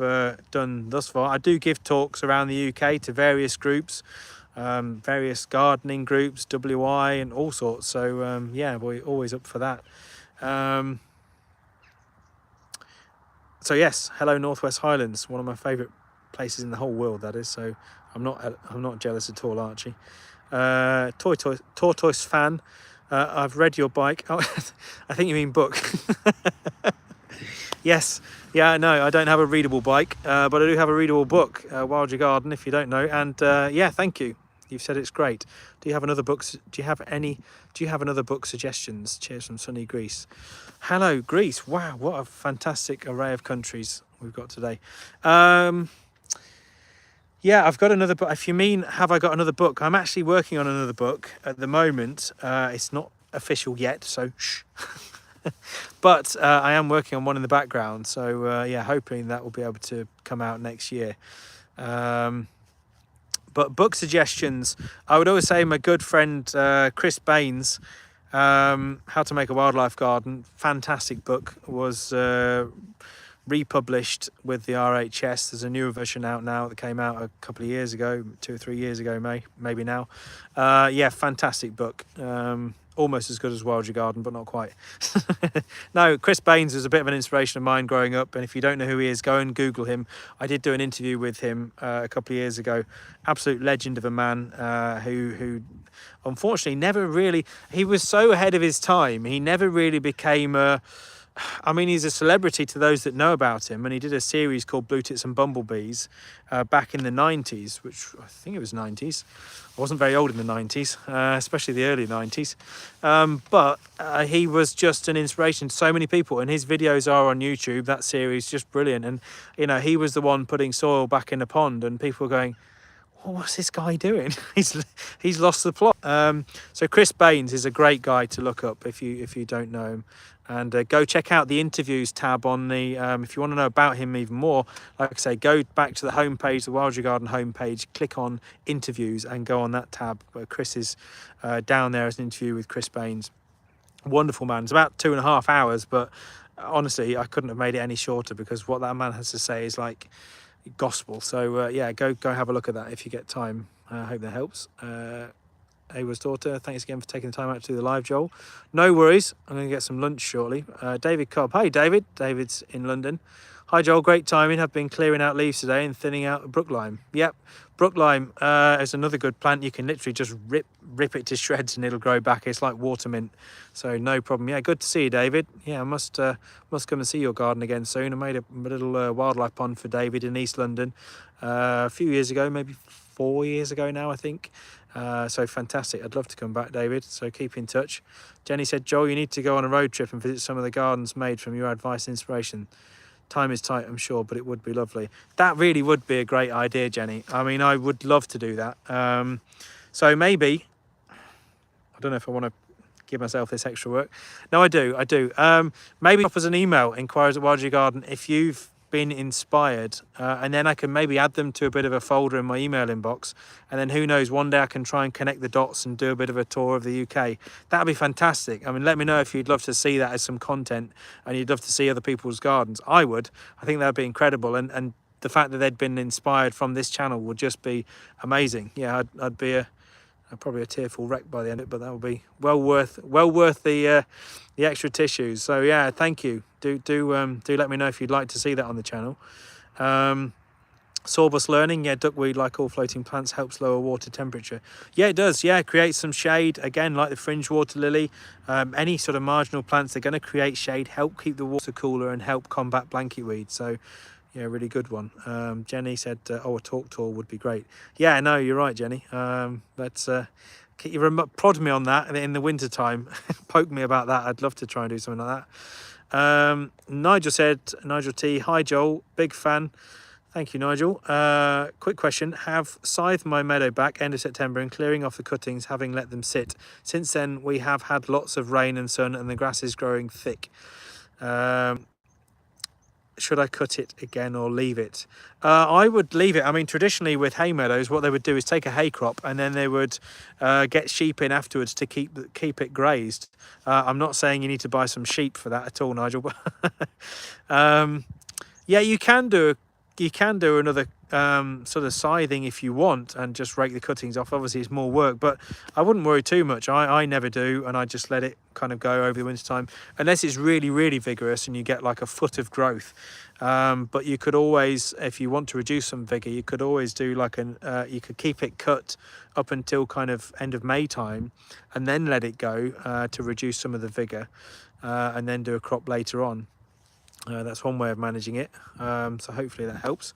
done thus far. I do give talks around the UK to various groups. Various gardening groups, WI and all sorts, so yeah, we're always up for that. So yes, hello Northwest Highlands, one of my favourite places in the whole world, that is, so I'm not jealous at all, Archie. Tortoise fan, I've read your bike. Oh, I think you mean book. Yes, yeah, no, I don't have a readable bike, but I do have a readable book, Wild Your Garden, if you don't know, and yeah, thank you. You've said it's great. Do you have another book? Do you have another book suggestions? Cheers from sunny Greece. Hello, Greece. Wow, what a fantastic array of countries we've got today. Yeah, I've got another book. If you mean, have I got another book? I'm actually working on another book at the moment. It's not official yet, so shh. But I am working on one in the background. So yeah, hoping that will be able to come out next year. But book suggestions, I would always say my good friend Chris Baines, How to Make a Wildlife Garden, fantastic book, was republished with the RHS. There's a newer version out now that came out a couple of years ago, 2 or 3 years ago, maybe now. Yeah, fantastic book. Almost as good as Wild Your Garden, but not quite. No, Chris Baines was a bit of an inspiration of mine growing up, and if you don't know who he is, go and Google him. I did do an interview with him a couple of years ago. Absolute legend of a man who unfortunately never really, he was so ahead of his time, he never really became I mean, he's a celebrity to those that know about him, and he did a series called Blue Tits and Bumblebees back in the 90s, which I think it was 90s. I wasn't very old in the 90s, especially the early 90s. But he was just an inspiration to so many people, and his videos are on YouTube. That series, just brilliant. And, you know, he was the one putting soil back in the pond, and people were going, well, what's this guy doing? He's lost the plot. So Chris Baines is a great guy to look up if you don't know him. And go check out the interviews tab on the, if you want to know about him even more, like I say, go back to the homepage, the Wild Your Garden homepage, click on interviews and go on that tab where Chris is down there as an interview with Chris Baines. Wonderful man. It's about 2.5 hours, but honestly, I couldn't have made it any shorter because what that man has to say is like gospel. So yeah, go have a look at that if you get time. I hope that helps. Ava's daughter, thanks again for taking the time out to do the live, Joel. No worries, I'm going to get some lunch shortly. David Cobb, hey David, David's in London. Hi Joel, great timing, have been clearing out leaves today and thinning out brook lime. Yep, brook lime is another good plant. You can literally just rip it to shreds and it'll grow back. It's like water mint, so no problem. Yeah, good to see you, David. Yeah, I must come and see your garden again soon. I made a little wildlife pond for David in East London a few years ago, maybe 4 years ago now, I think. So fantastic. I'd love to come back, David, so keep in touch. Jenny said, Joel, you need to go on a road trip and visit some of the gardens made from your advice and inspiration. Time is tight, I'm sure, but it would be lovely. That really would be a great idea, Jenny. I mean, I would love to do that. So maybe, I don't know if I want to give myself this extra work. No, I do. Maybe drop us an email, enquiries@Wild Your Garden, if you've been inspired, and then I can maybe add them to a bit of a folder in my email inbox, and then who knows, one day I can try and connect the dots and do a bit of a tour of the UK. That'd be fantastic. I mean, let me know if you'd love to see that as some content and you'd love to see other people's gardens. I would. I think that'd be incredible, and the fact that they'd been inspired from this channel would just be amazing. Yeah, I'd be probably a tearful wreck by the end of it, but that will be well worth the extra tissues. So yeah, thank you. Do let me know if you'd like to see that on the channel. Sorbus learning, yeah, duckweed, like all floating plants, helps lower water temperature. Yeah, it does. Yeah, creates some shade, again, like the fringe water lily. Any sort of marginal plants, they're going to create shade, help keep the water cooler, and help combat blanket weed. So yeah, really good one. Jenny said, oh, a talk tour would be great. Yeah, no, you're right, Jenny. Let's prod me on that in the winter time. Poke me about that. I'd love to try and do something like that. Nigel T, hi Joel, big fan. Thank you, Nigel. Quick question. Have scythed my meadow back end of September and clearing off the cuttings, having let them sit. Since then, we have had lots of rain and sun and the grass is growing thick. Should I cut it again or leave it? I would leave it. I mean, traditionally with hay meadows, what they would do is take a hay crop and then they would get sheep in afterwards to keep it grazed. I'm not saying you need to buy some sheep for that at all, Nigel. But yeah, you can do another sort of scything if you want and just rake the cuttings off. Obviously it's more work, but I wouldn't worry too much. I never do, and I just let it kind of go over the winter time, unless it's really, really vigorous and you get like a foot of growth. But you could always, if you want to reduce some vigor, you could always do like you could keep it cut up until kind of end of May time and then let it go to reduce some of the vigor, and then do a crop later on. That's one way of managing it. So hopefully that helps.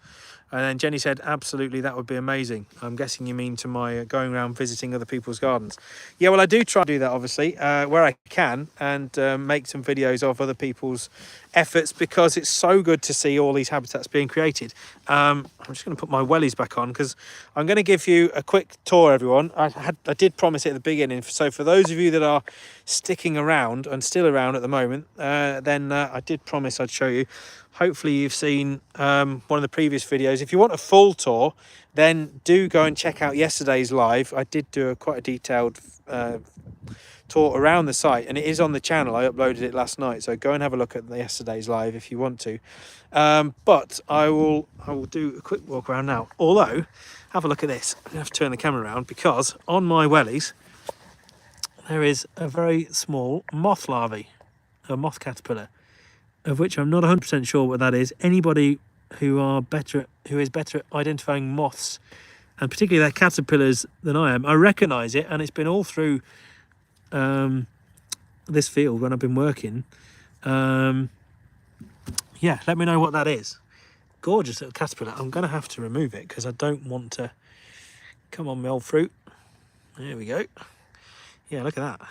And then Jenny said, absolutely, that would be amazing. I'm guessing you mean to my going around visiting other people's gardens. Yeah, well, I do try to do that, obviously, where I can, and make some videos of other people's efforts, because it's so good to see all these habitats being created. I'm just going to put my wellies back on, because I'm going to give you a quick tour, everyone. I did promise it at the beginning. So for those of you that are sticking around and still around at the moment, then I did promise I'd show you. Hopefully you've seen one of the previous videos. If you want a full tour, then do go and check out yesterday's live. I did do quite a detailed tour around the site, and it is on the channel. I uploaded it last night, so go and have a look at yesterday's live if you want to. But I will do a quick walk around now. Although, have a look at this. I have to turn the camera around, because on my wellies there is a very small moth larvae, a moth caterpillar, of which I'm not 100% sure what that is. Anybody who is better at identifying moths, and particularly their caterpillars, than I am, I recognise it, and it's been all through this field when I've been working. Yeah, let me know what that is. Gorgeous little caterpillar. I'm going to have to remove it because I don't want to. Come on, my old fruit. There we go. Yeah, look at that.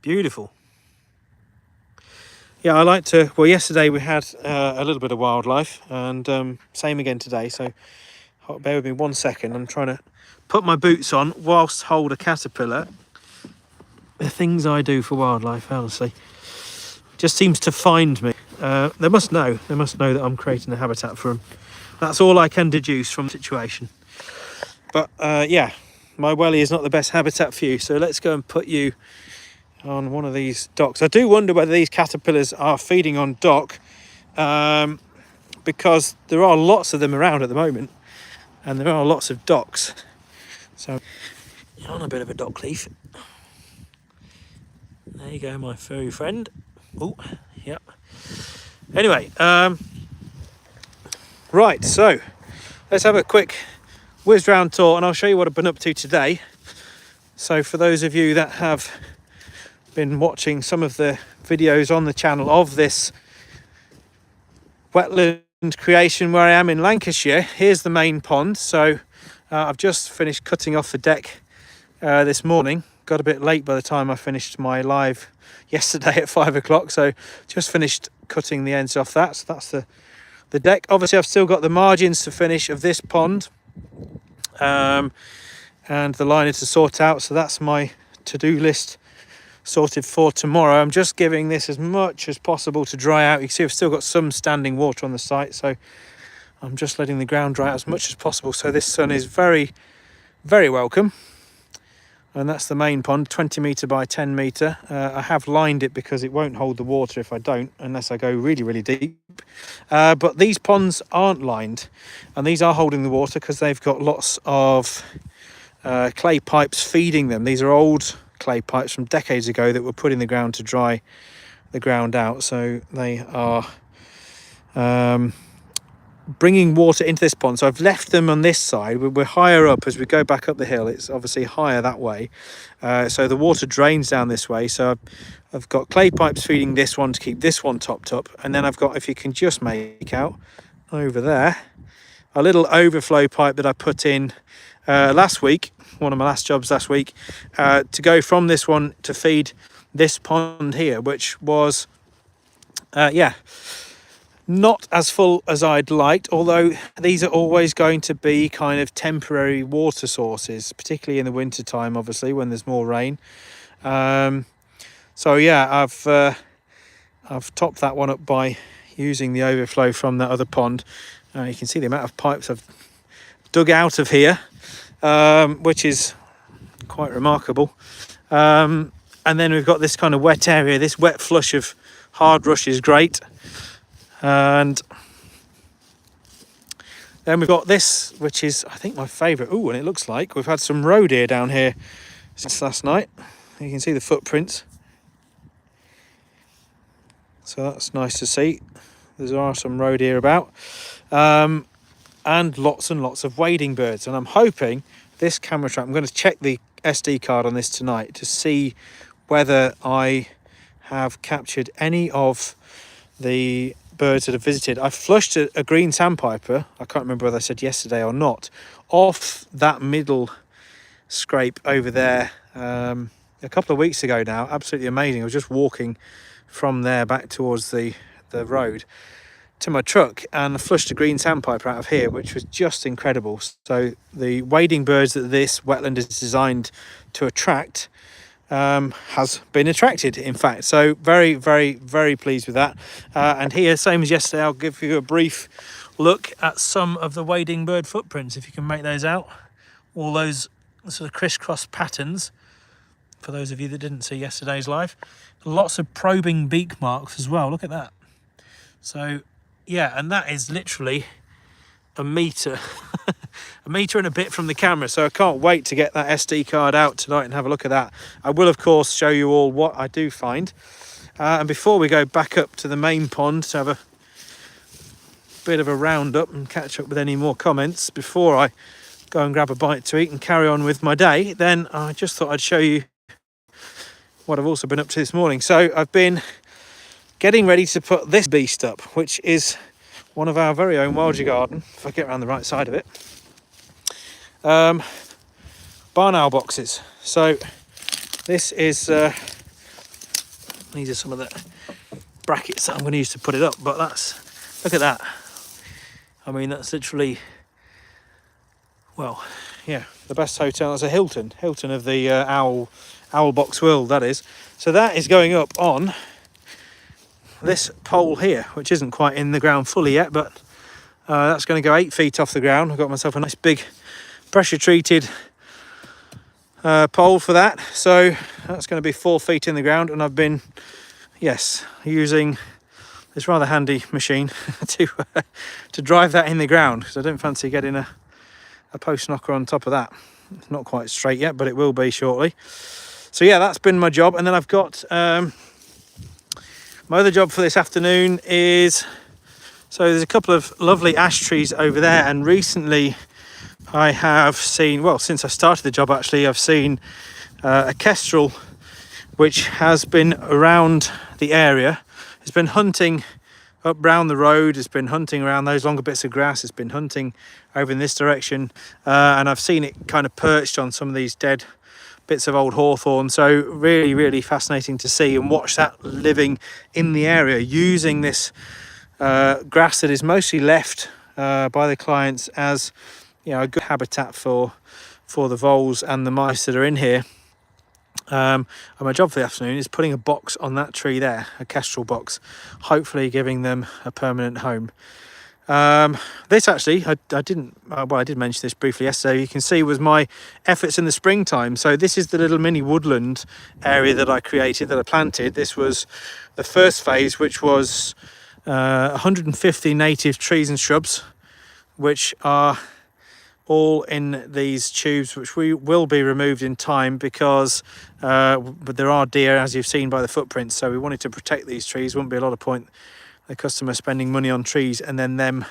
Beautiful. Yeah, I like to, well, yesterday we had a little bit of wildlife, and same again today, so bear with me 1 second. I'm trying to put my boots on whilst hold a caterpillar. The things I do for wildlife, honestly, just seems to find me. They must know that I'm creating a habitat for them. That's all I can deduce from the situation. But yeah, my welly is not the best habitat for you, so let's go and put you on one of these docks. I do wonder whether these caterpillars are feeding on dock, because there are lots of them around at the moment, and there are lots of docks. So you're on a bit of a dock leaf. There you go, my furry friend. Oh, yep. Anyway, right, so let's have a quick whiz round tour, and I'll show you what I've been up to today. So for those of you that have been watching some of the videos on the channel of this wetland creation where I am in Lancashire, here's the main pond. So I've just finished cutting off the deck this morning. Got a bit late by the time I finished my live yesterday at 5 o'clock, so just finished cutting the ends off that. So that's the deck. Obviously I've still got the margins to finish of this pond, and the liner to sort out, so that's my to-do list sorted for tomorrow. I'm just giving this as much as possible to dry out. You can see I've still got some standing water on the site, so I'm just letting the ground dry out as much as possible. So this sun is very, very welcome. And that's the main pond, 20 metre by 10 metre. I have lined it because it won't hold the water if I don't, unless I go really, really deep. But these ponds aren't lined, and these are holding the water because they've got lots of clay pipes feeding them. These are old clay pipes from decades ago that were put in the ground to dry the ground out. So they are bringing water into this pond. So I've left them on this side. We're higher up. As we go back up the hill, it's obviously higher that way, so the water drains down this way. So I've got clay pipes feeding this one to keep this one topped up, and then I've got, if you can just make out over there, a little overflow pipe that I put in last week, one of my last jobs last week, to go from this one to feed this pond here, which was not as full as I'd liked, although these are always going to be kind of temporary water sources, particularly in the winter time, obviously, when there's more rain. So yeah, I've topped that one up by using the overflow from that other pond. You can see the amount of pipes I've dug out of here, which is quite remarkable. And then we've got this kind of wet area. This wet flush of hard rush is great. And then we've got this, which is, I think, my favourite. Oh, and it looks like we've had some roe deer down here since last night. You can see the footprints. So that's nice to see. There are some roe deer about. And lots of wading birds. And I'm hoping this camera trap, I'm going to check the SD card on this tonight to see whether I have captured any of the birds that have visited. I flushed a green sandpiper, I can't remember whether I said yesterday or not, off that middle scrape over there a couple of weeks ago now. Absolutely amazing. I was just walking from there back towards the road to my truck, and I flushed a green sandpiper out of here, which was just incredible. So the wading birds that this wetland is designed to attract has been attracted, in fact. So very, very, very pleased with that. And here, same as yesterday, I'll give you a brief look at some of the wading bird footprints, if you can make those out. All those sort of crisscross patterns, for those of you that didn't see yesterday's live. Lots of probing beak marks as well. Look at that. So yeah, and that is literally a metre a metre and a bit from the camera. So I can't wait to get that SD card out tonight and have a look at that. I will, of course, show you all what I do find. And before we go back up to the main pond to have a bit of a roundup and catch up with any more comments before I go and grab a bite to eat and carry on with my day, then I just thought I'd show you what I've also been up to this morning. So I've been getting ready to put this beast up, which is one of our very own Wildflowers garden, if I get around the right side of it. Barn owl boxes. So this is these are some of the brackets that I'm going to use to put it up, but that's, look at that. I mean, that's literally, well, yeah, the best hotel is a Hilton of the owl box world, that is. So that is going up on this pole here, which isn't quite in the ground fully yet, but that's going to go 8 feet off the ground. I've got myself a nice big pressure treated pole for that, so that's going to be 4 feet in the ground. And I've been, yes, using this rather handy machine to drive that in the ground, because I don't fancy getting a post knocker on top of that. It's not quite straight yet, but it will be shortly. So yeah, that's been my job. And then I've got my other job for this afternoon is, so there's a couple of lovely ash trees over there, and recently I have seen, well, since I started the job actually, I've seen a kestrel which has been around the area. It's been hunting up round the road, it's been hunting around those longer bits of grass, it's been hunting over in this direction, and I've seen it kind of perched on some of these dead bits of old hawthorn. So really, really fascinating to see and watch that living in the area, using this grass that is mostly left by the clients as, you know, a good habitat for the voles and the mice that are in here. And my job for the afternoon is putting a box on that tree there, a kestrel box, hopefully giving them a permanent home. This actually, I didn't, well, I did mention this briefly yesterday. You can see was my efforts in the springtime. So this is the little mini woodland area that I created, that I planted. This was the first phase, which was 150 native trees and shrubs, which are all in these tubes, which we will be removed in time because but there are deer, as you've seen by the footprints, so we wanted to protect these trees. Wouldn't be a lot of point the customer spending money on trees and then them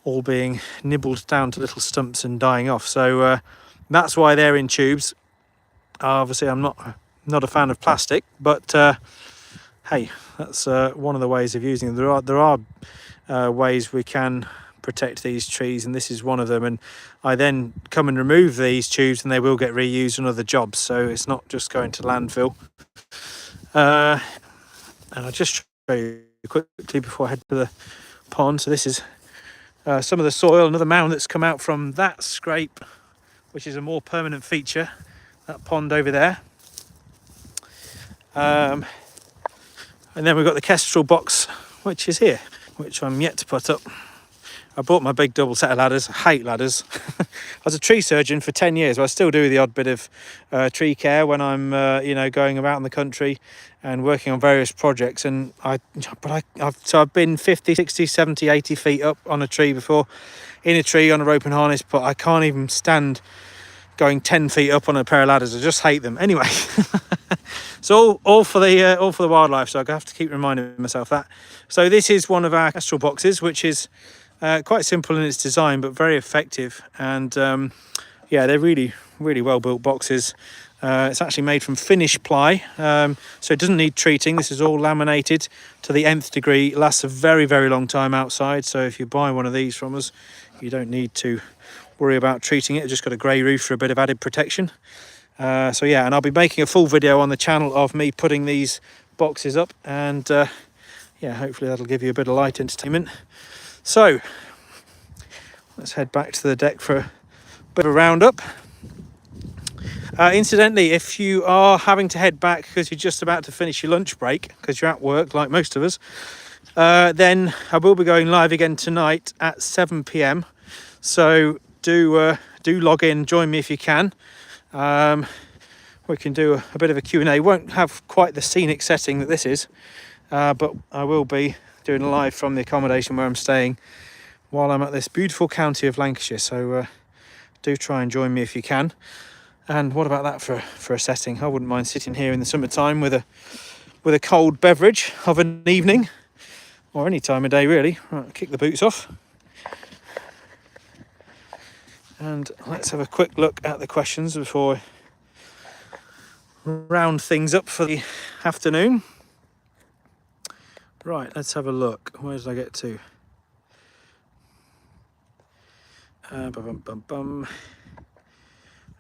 all being nibbled down to little stumps and dying off. So that's why they're in tubes. Obviously I'm not a fan of plastic, but hey, that's one of the ways of using them. There are ways we can protect these trees, and this is one of them. And I then come and remove these tubes and they will get reused on other jobs, so it's not just going to landfill. And I'll just show you quickly before I head to the pond. So this is some of the soil, another mound that's come out from that scrape, which is a more permanent feature, that pond over there. And then we've got the kestrel box, which is here, which I'm yet to put up. I bought my big double set of ladders. I hate ladders. I was a tree surgeon for 10 years. But I still do the odd bit of tree care when I'm, going about in the country and working on various projects. And I've been 50, 60, 70, 80 feet up on a tree before, in a tree on a rope and harness, but I can't even stand going 10 feet up on a pair of ladders. I just hate them. Anyway, so all for the wildlife. So I have to keep reminding myself that. So this is one of our kestrel boxes, which is quite simple in its design, but very effective. And they're really, really well built boxes. It's actually made from finished ply, so it doesn't need treating. This is all laminated to the nth degree. It lasts a very, very long time outside. So if you buy one of these from us, you don't need to worry about treating it. It's just got a grey roof for a bit of added protection. And I'll be making a full video on the channel of me putting these boxes up, and hopefully that'll give you a bit of light entertainment. So let's head back to the deck for a bit of a roundup. Incidentally, if you are having to head back because you're just about to finish your lunch break because you're at work like most of us, then I will be going live again tonight at 7 p.m. So do log in, join me if you can. We can do a bit of a Q&A. Won't have quite the scenic setting that this is, but I will be doing a live from the accommodation where I'm staying while I'm at this beautiful county of Lancashire. So do try and join me if you can. And what about that for a setting? I wouldn't mind sitting here in the summertime with a cold beverage of an evening, or any time of day really. Right, kick the boots off. And let's have a quick look at the questions before I round things up for the afternoon. Right, let's have a look. Where did I get to?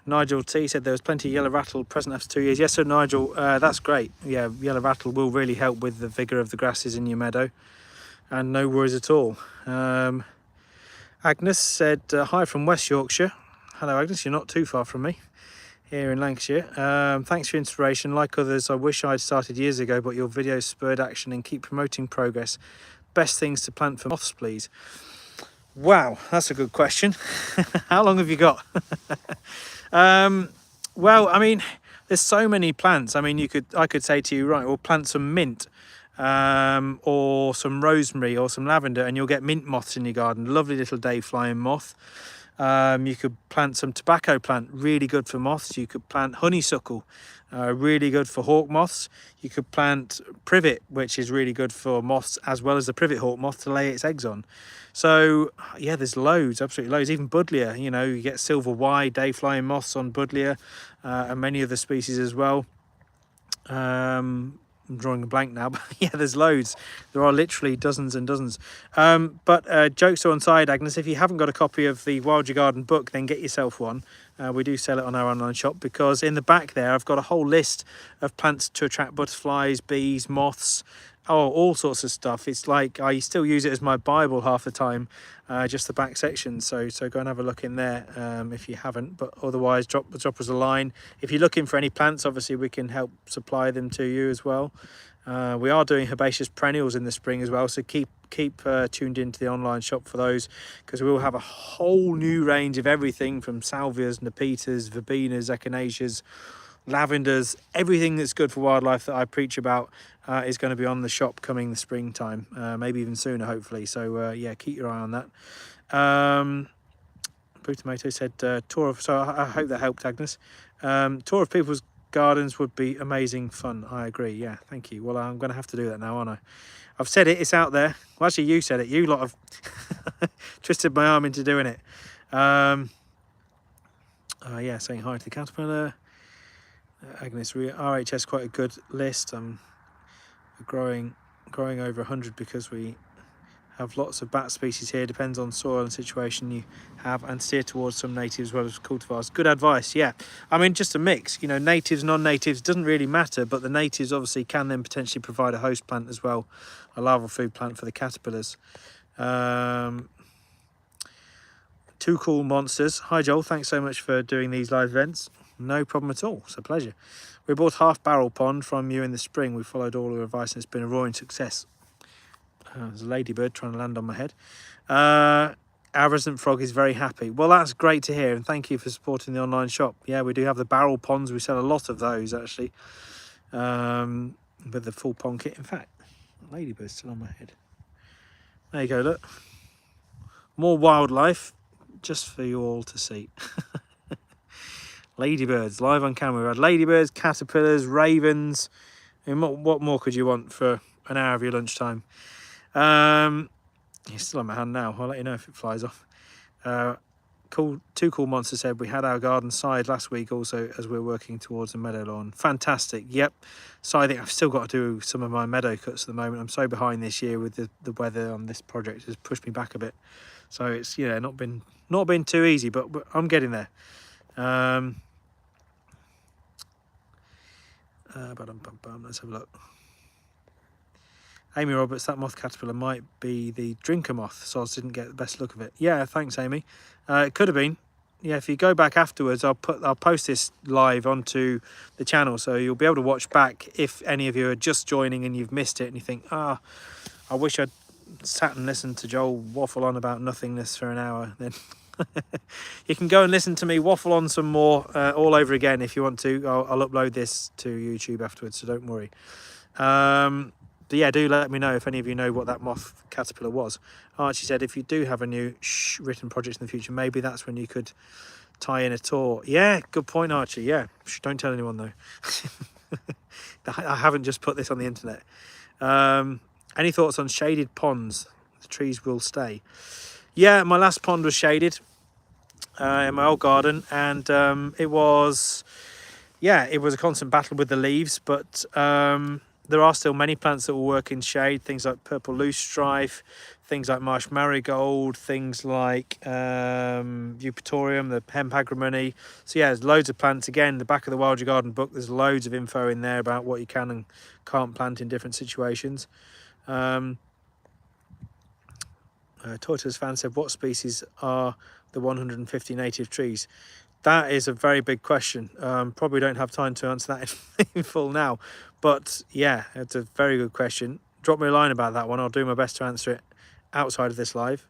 Nigel T said there was plenty of yellow rattle present after 2 years. Yes, so Nigel, that's great. Yeah, yellow rattle will really help with the vigour of the grasses in your meadow, and no worries at all. Agnes said, hi from West Yorkshire. Hello Agnes, you're not too far from me here in Lancashire. Thanks for your inspiration. Like others, I wish I'd started years ago, but your videos spurred action and keep promoting progress. Best things to plant for moths, please. Wow, that's a good question. How long have you got? Well, I mean, there's so many plants. I mean, I could say to you, right, we'll plant some mint, or some rosemary or some lavender, and you'll get mint moths in your garden. Lovely little day flying moth. You could plant some tobacco plant, really good for moths. You could plant honeysuckle, really good for hawk moths. You could plant privet, which is really good for moths, as well as the privet hawk moth to lay its eggs on. So yeah, there's loads, absolutely loads. Even buddleia, you get silver Y day flying moths on buddleia, and many other species as well. I'm drawing a blank now, but yeah, there's loads. There are literally dozens and dozens. But jokes to one side, Agnes, if you haven't got a copy of the Wild Your Garden book, then get yourself one. We do sell it on our online shop, because in the back there I've got a whole list of plants to attract butterflies, bees, moths, Oh, all sorts of stuff. It's like I still use it as my Bible half the time, just the back section. So go and have a look in there if you haven't. But otherwise, drop us a line. If you're looking for any plants, obviously we can help supply them to you as well. We are doing herbaceous perennials in the spring as well, so keep tuned into the online shop for those, because we will have a whole new range of everything from salvias, nepetas, verbenas, echinaceas, lavenders, everything that's good for wildlife that I preach about is going to be on the shop coming the springtime, maybe even sooner, hopefully. So yeah, keep your eye on that. Blue Tomato said tour of, so I hope that helped, Agnes. Tour of people's gardens would be amazing fun. I agree. Yeah, thank you. Well, I'm going to have to do that now, aren't I? I've said it, it's out there. Well, actually, you said it. You lot have twisted my arm into doing it. Yeah, saying hi to the caterpillar. Agnes, RHS quite a good list. Growing over 100 because we have lots of bat species here. Depends on soil and situation you have, and steer towards some natives as well as cultivars. Good advice. Yeah, I mean, just a mix, you know, natives, non-natives, doesn't really matter, but the natives obviously can then potentially provide a host plant as well, a larval food plant for the caterpillars. Two Cool Monsters. Hi Joel, thanks so much for doing these live events. No problem at all, it's a pleasure. We bought Half Barrel Pond from you in the spring. We followed all your advice and it's been a roaring success. There's a ladybird trying to land on my head. Our resident frog is very happy. Well, that's great to hear, and thank you for supporting the online shop. Yeah, we do have the barrel ponds. We sell a lot of those actually, with the full pond kit. In fact, ladybird's still on my head. There you go, look. More wildlife just for you all to see. Ladybirds live on camera. We had ladybirds, caterpillars, ravens. I mean, what more could you want for an hour of your lunchtime? He's still on my hand now. I'll let you know if it flies off. Two Cool Monsters said we had our garden scythed last week also as we're working towards a meadow lawn. Fantastic. Yep. Scything. I've still got to do some of my meadow cuts at the moment. I'm so behind this year with the weather on this project. Has pushed me back a bit. So it's, yeah, not been too easy, but I'm getting there. Let's have a look. Amy Roberts, that moth caterpillar might be the drinker moth, so I didn't get the best look of it. Yeah, thanks, Amy. It could have been. Yeah, if you go back afterwards, I'll post this live onto the channel, so you'll be able to watch back if any of you are just joining and you've missed it and you think, I wish I'd sat and listened to Joel waffle on about nothingness for an hour. Then you can go and listen to me waffle on some more all over again if you want to. I'll upload this to YouTube afterwards, so don't worry. But yeah, do let me know if any of you know what that moth caterpillar was. Archie said if you do have a new written project in the future, maybe that's when you could tie in a tour. Yeah, good point, Archie. Yeah, don't tell anyone though. I haven't just put this on the internet. Any thoughts on shaded ponds? The trees will stay. Yeah, my last pond was shaded in my old garden, and it was a constant battle with the leaves, but there are still many plants that will work in shade, things like purple loosestrife, things like marsh marigold, things like eupatorium, the hemp agrimony. So yeah, there's loads of plants. Again, the back of the Wild Your Garden book, there's loads of info in there about what you can and can't plant in different situations. Tortoise fan said, what species are the 150 native trees? That is a very big question. Probably don't have time to answer that in full now, but yeah, it's a very good question. Drop me a line about that one. I'll do my best to answer it outside of this live.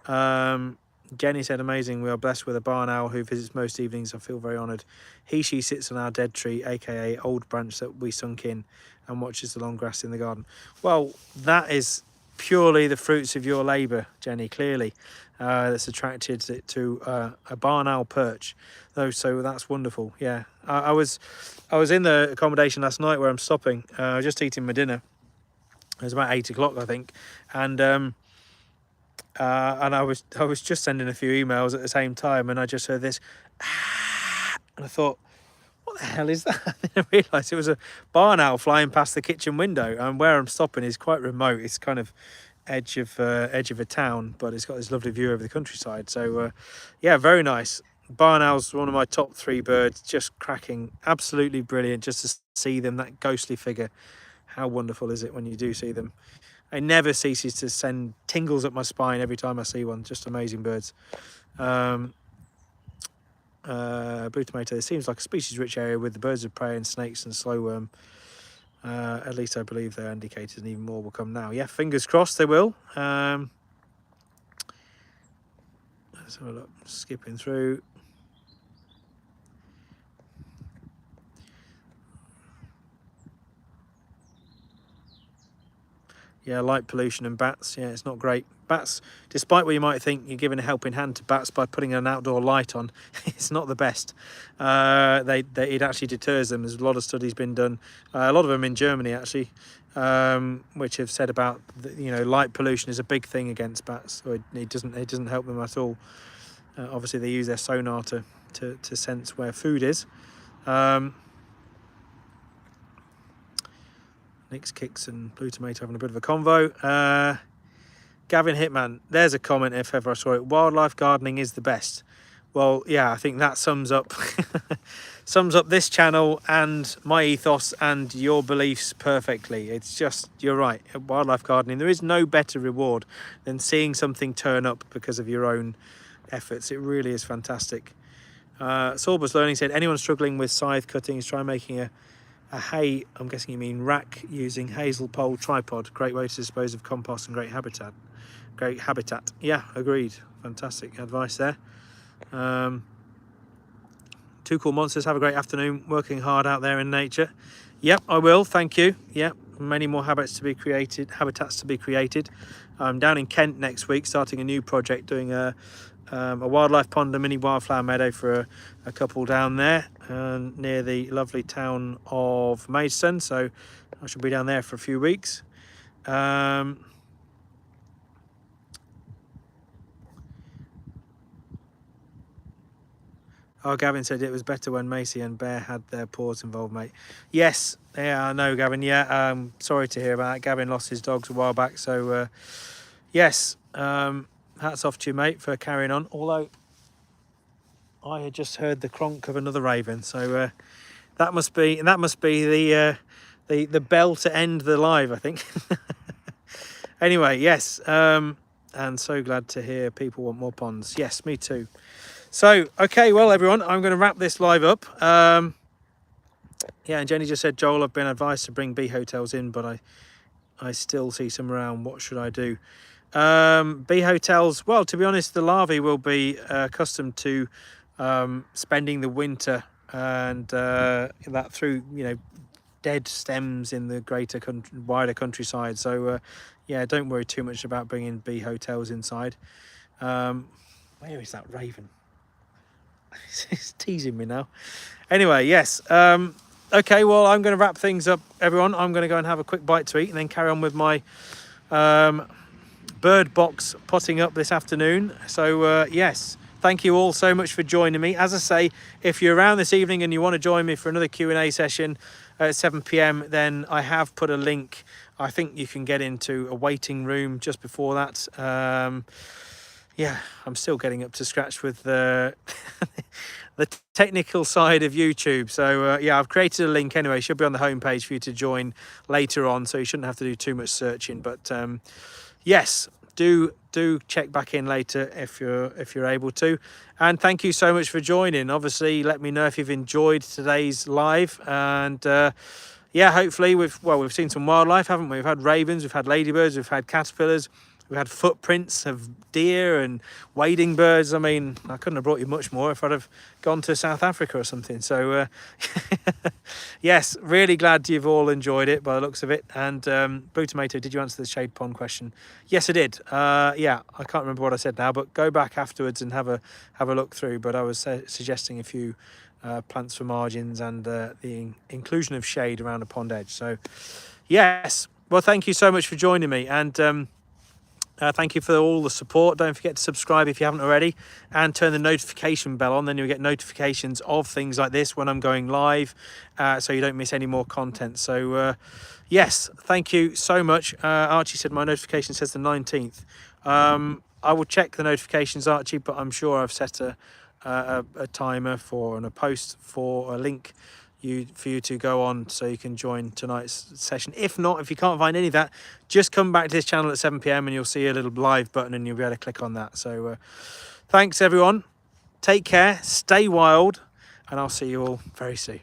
Jenny said, amazing. We are blessed with a barn owl who visits most evenings. I feel very honoured. She sits on our dead tree, aka old branch that we sunk in, and watches the long grass in the garden. Well, that is purely the fruits of your labour, Jenny, clearly. That's attracted it to a barn owl perch, though. So that's wonderful. Yeah, I was in the accommodation last night where I'm stopping. Just eating my dinner. It was about 8 o'clock, I think, and I was just sending a few emails at the same time, and I just heard this, and I thought, what the hell is that? And I realised it was a barn owl flying past the kitchen window, and where I'm stopping is quite remote. It's kind of edge of a town, but it's got this lovely view over the countryside. So yeah, very nice. Barn owl's one of my top 3 birds, just cracking, absolutely brilliant just to see them, that ghostly figure how wonderful is it when you do see them? It never ceases to send tingles up my spine every time I see one. Just amazing birds. Blue tomato, it seems like a species-rich area with the birds of prey and snakes and slowworm. At least I believe they're indicators, and even more will come now. Yeah, fingers crossed they will. Let's have a look. Skipping through. Yeah, light pollution and bats. Yeah, it's not great. Bats, despite what you might think, you're giving a helping hand to bats by putting an outdoor light on. It's not the best. It actually deters them. There's a lot of studies been done, a lot of them in Germany actually, which have said about light pollution is a big thing against bats. So it doesn't help them at all. Obviously, they use their sonar to sense where food is. Nick's Kicks and Blue Tomato having a bit of a convo. Gavin Hitman, there's a comment if ever I saw it. Wildlife gardening is the best. Well, yeah, I think that sums up this channel and my ethos and your beliefs perfectly. It's just, you're right, at wildlife gardening, there is no better reward than seeing something turn up because of your own efforts. It really is fantastic. Sorbus Learning said, anyone struggling with scythe cuttings, try making a hay, I'm guessing you mean rack, using hazel pole tripod. Great way to dispose of compost and great habitat. Yeah, agreed. Fantastic advice there. Two Cool Monsters, have a great afternoon, working hard out there in nature. Yep, I will, thank you. Yep, many more habitats to be created. I'm down in Kent next week, starting a new project, doing a wildlife pond, a mini wildflower meadow for a couple down there near the lovely town of Maidstone. So I shall be down there for a few weeks. Oh, Gavin said it was better when Macy and Bear had their paws involved, mate. Yes, yeah, I know, Gavin. Yeah, sorry to hear about that. Gavin lost his dogs a while back, so yes, hats off to you, mate, for carrying on. Although I had just heard the cronk of another raven, so that must be the bell to end the live, I think. Anyway, yes, and so glad to hear people want more ponds. Yes, me too. So, okay, well, everyone, I'm going to wrap this live up. Yeah, and Jenny just said, Joel, I've been advised to bring bee hotels in, but I still see some around. What should I do? Bee hotels, well, to be honest, the larvae will be accustomed to spending the winter and that through, dead stems in the wider countryside. So, yeah, don't worry too much about bringing bee hotels inside. Where is that raven? It's teasing me now. Anyway, yes. Okay, well, I'm going to wrap things up, everyone. I'm going to go and have a quick bite to eat and then carry on with my bird box potting up this afternoon. So, yes, thank you all so much for joining me. As I say, if you're around this evening and you want to join me for another Q&A session at 7 p.m, then I have put a link. I think you can get into a waiting room just before that. Yeah, I'm still getting up to scratch with the technical side of YouTube. So, yeah, I've created a link anyway. It should be on the homepage for you to join later on, so you shouldn't have to do too much searching. But, yes, do check back in later if you're able to. And thank you so much for joining. Obviously, let me know if you've enjoyed today's live. And, yeah, hopefully we've seen some wildlife, haven't we? We've had ravens, we've had ladybirds, we've had caterpillars. We had footprints of deer and wading birds. I mean, I couldn't have brought you much more if I'd have gone to South Africa or something. So, yes, really glad you've all enjoyed it by the looks of it. And Blue Tomato, did you answer the shade pond question? Yes, I did. Yeah, I can't remember what I said now, but go back afterwards and have a look through. But I was suggesting a few plants for margins and the inclusion of shade around a pond edge. So, yes, well, thank you so much for joining me. And thank you for all the support. Don't forget to subscribe if you haven't already and turn the notification bell on. Then you'll get notifications of things like this when I'm going live, so you don't miss any more content. So, yes, thank you so much. Archie said my notification says the 19th. I will check the notifications, Archie, but I'm sure I've set a timer for and a post for a link. for you to go on so you can join tonight's session. If not, if you can't find any of that, just come back to this channel at 7 p.m. and you'll see a little live button and you'll be able to click on that. So thanks everyone, take care, stay wild, and I'll see you all very soon.